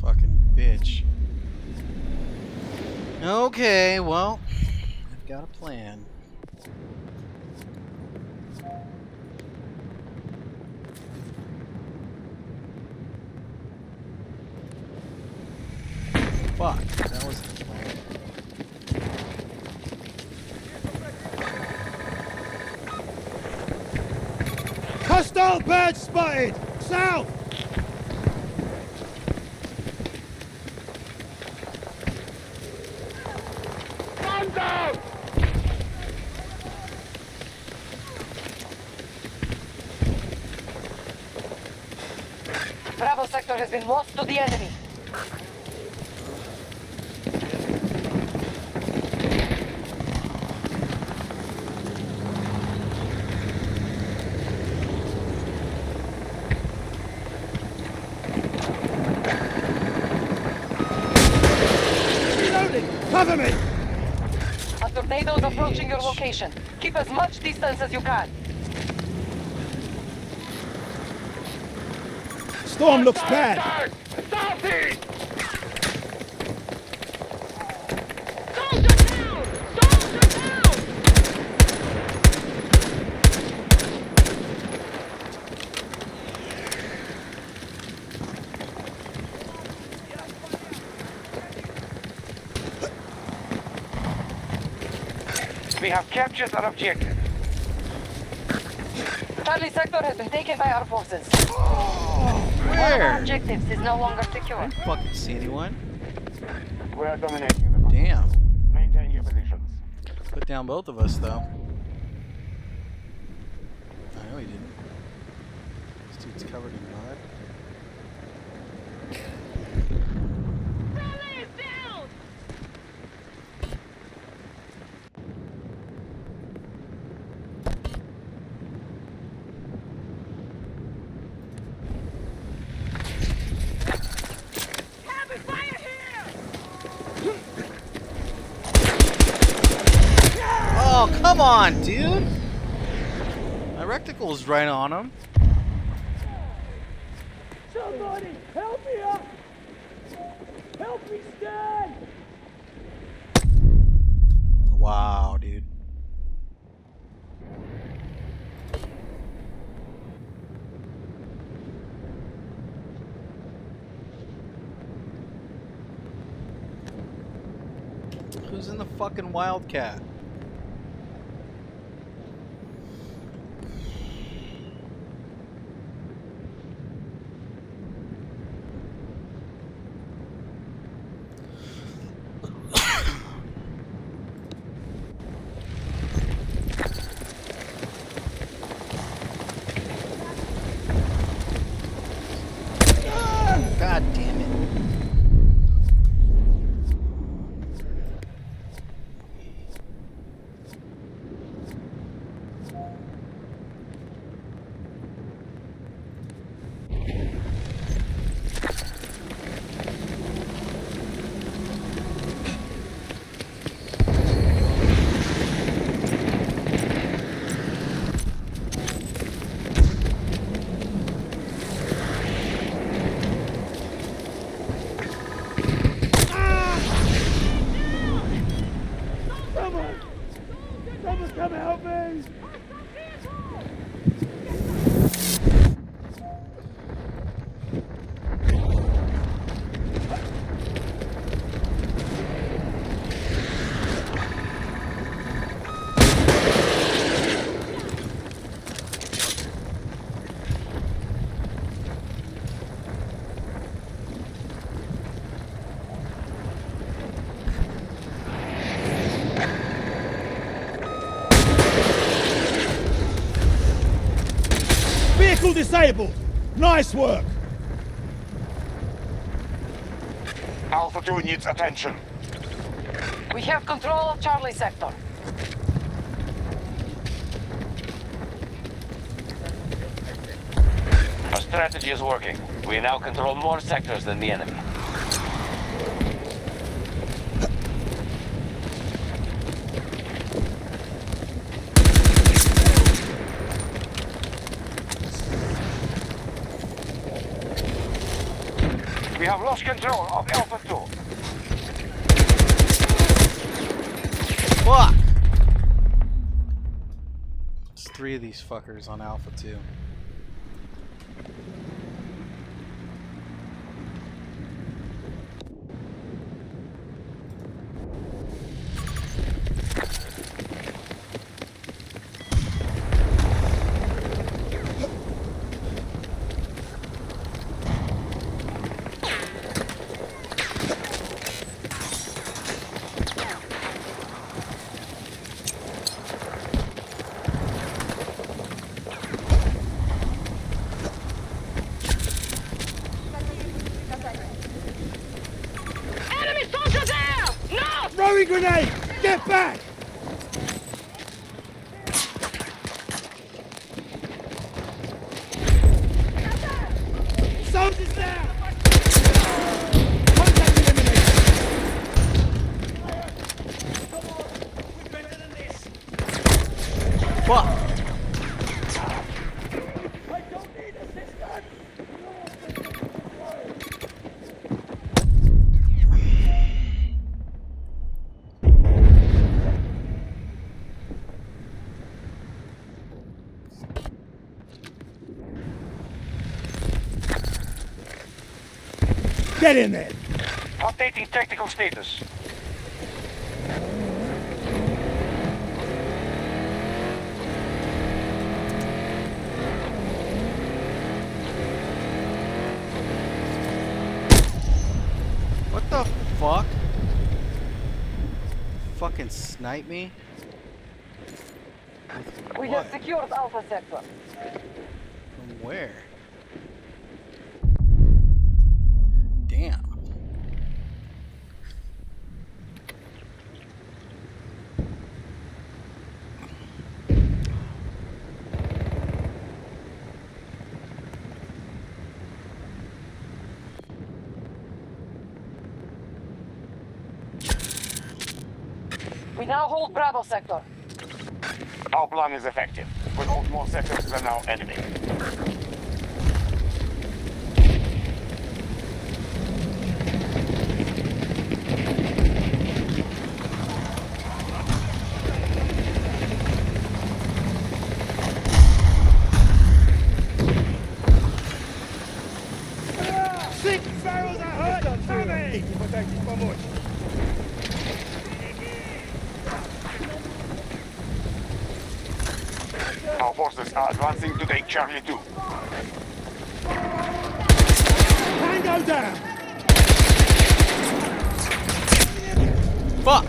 A: Fucking bitch. Okay, well, I've got a plan. Fuck, that was the plan.
D: Hostile badge spotted! South!
B: Gun down!
C: Bravo Sector has been lost to the enemy.
D: Reloading! Cover me!
C: A tornado is approaching your location. Keep as much distance as you can.
D: Storm looks bad!
B: Southeast! We have captured our objective.
C: Charlie Sector has been taken by our forces. One of our
A: Where?
C: objectives is no longer secure.
A: I didn't fucking see anyone.
B: We are dominating the battle.
A: Damn.
B: Maintain your positions.
A: Put down both of us, though. I know he didn't. This dude's covered in mud. Oh, come on, dude! My Recticle's right on him.
D: Somebody, help me up! Help me stand!
A: Wow, dude. Who's in the fucking Wildcat? God damn it.
D: Someone come help me! Vehicle disabled! Nice work!
B: Alpha 2 needs attention.
C: We have control of Charlie sector.
F: Our strategy is working. We now control more sectors than the enemy.
B: We have lost control of Alpha 2.
A: Fuck! There's 3 of these fuckers on Alpha 2.
C: Enemy soldier there! No!
D: Throwing grenade! Get back! Soldiers there! Contact eliminated!
A: Fuck!
D: I don't need assistance! Get in there!
B: Updating technical status.
A: What the fuck? Fucking snipe me?
C: We
A: What?
C: have secured Alpha sector.
A: From where? Damn.
C: We now hold Bravo sector.
B: Our plan is effective. With all small sectors are now enemy.
D: Six barrels are hurt! Sammy!
B: Our forces are advancing to take Charlie 2.
D: Tango down!
A: Fuck!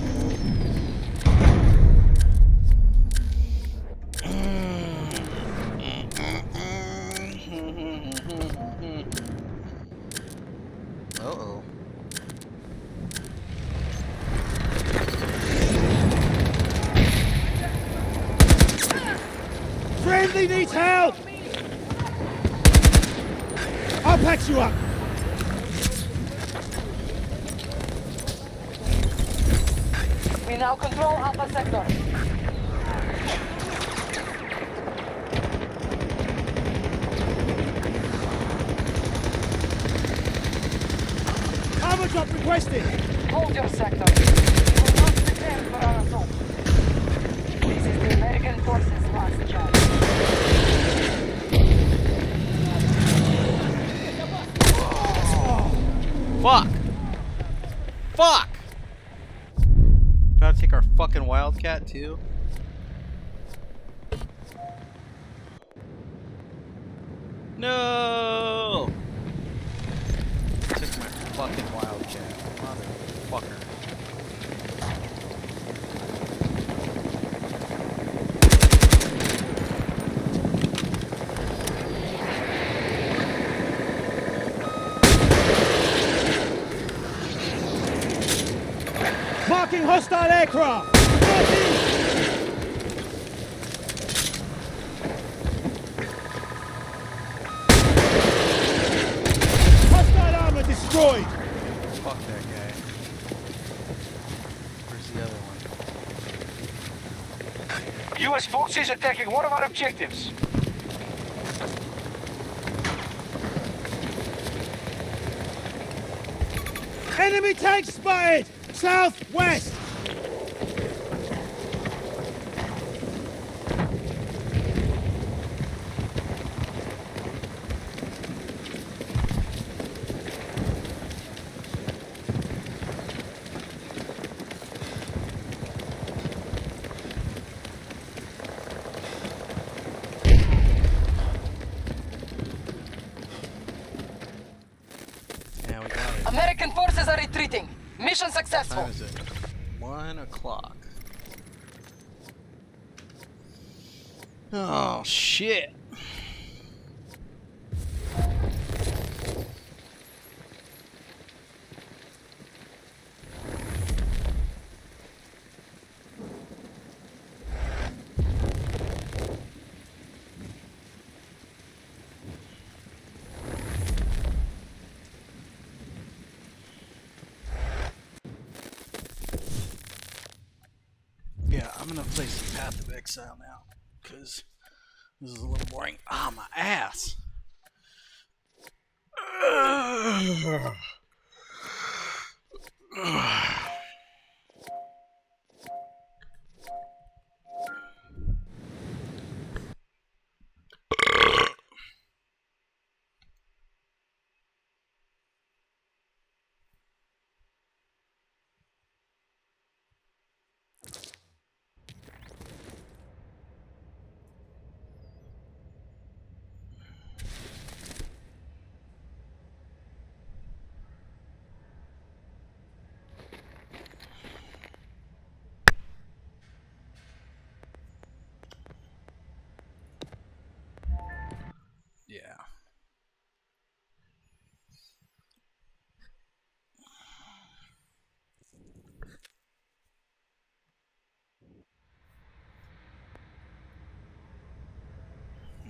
A: Uh-oh.
D: Friendly needs help! I'll patch you up!
C: We now control Alpha Sector.
D: Armor drop requested!
C: Hold your sector. We will not prepare for our assault. This is the American forces' last chance.
A: Fuck! Fuck! Gotta take our fucking Wildcat too? No! Took my fucking Wildcat. Motherfucker.
D: Marking hostile aircraft! Northeast! Hostile armor destroyed!
A: Fuck that guy. Where's the other one?
F: U.S. forces attacking one of our objectives.
D: Enemy tank spotted! Southwest!
A: Yeah, we got it.
C: American forces are retreating. Mission
A: What
C: successful.
A: time is it? 1 o'clock. Oh, shit. Yeah, I'm gonna play some Path of Exile now, because this is a little boring. Ah, my ass! Yeah.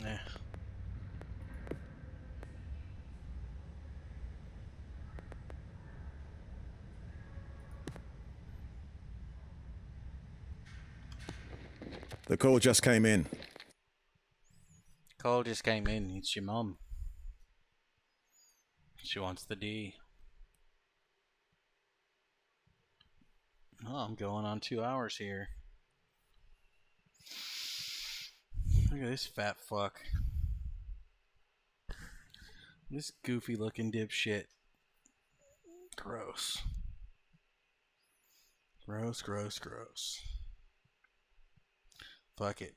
A: Yeah.
E: The call just came in.
A: Call just came in. It's your mum. She wants the D. Oh, I'm going on 2 hours here. Look at this fat fuck. This goofy looking dipshit. Gross. Gross, gross, gross. Fuck it.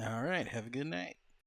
A: Alright, have a good night.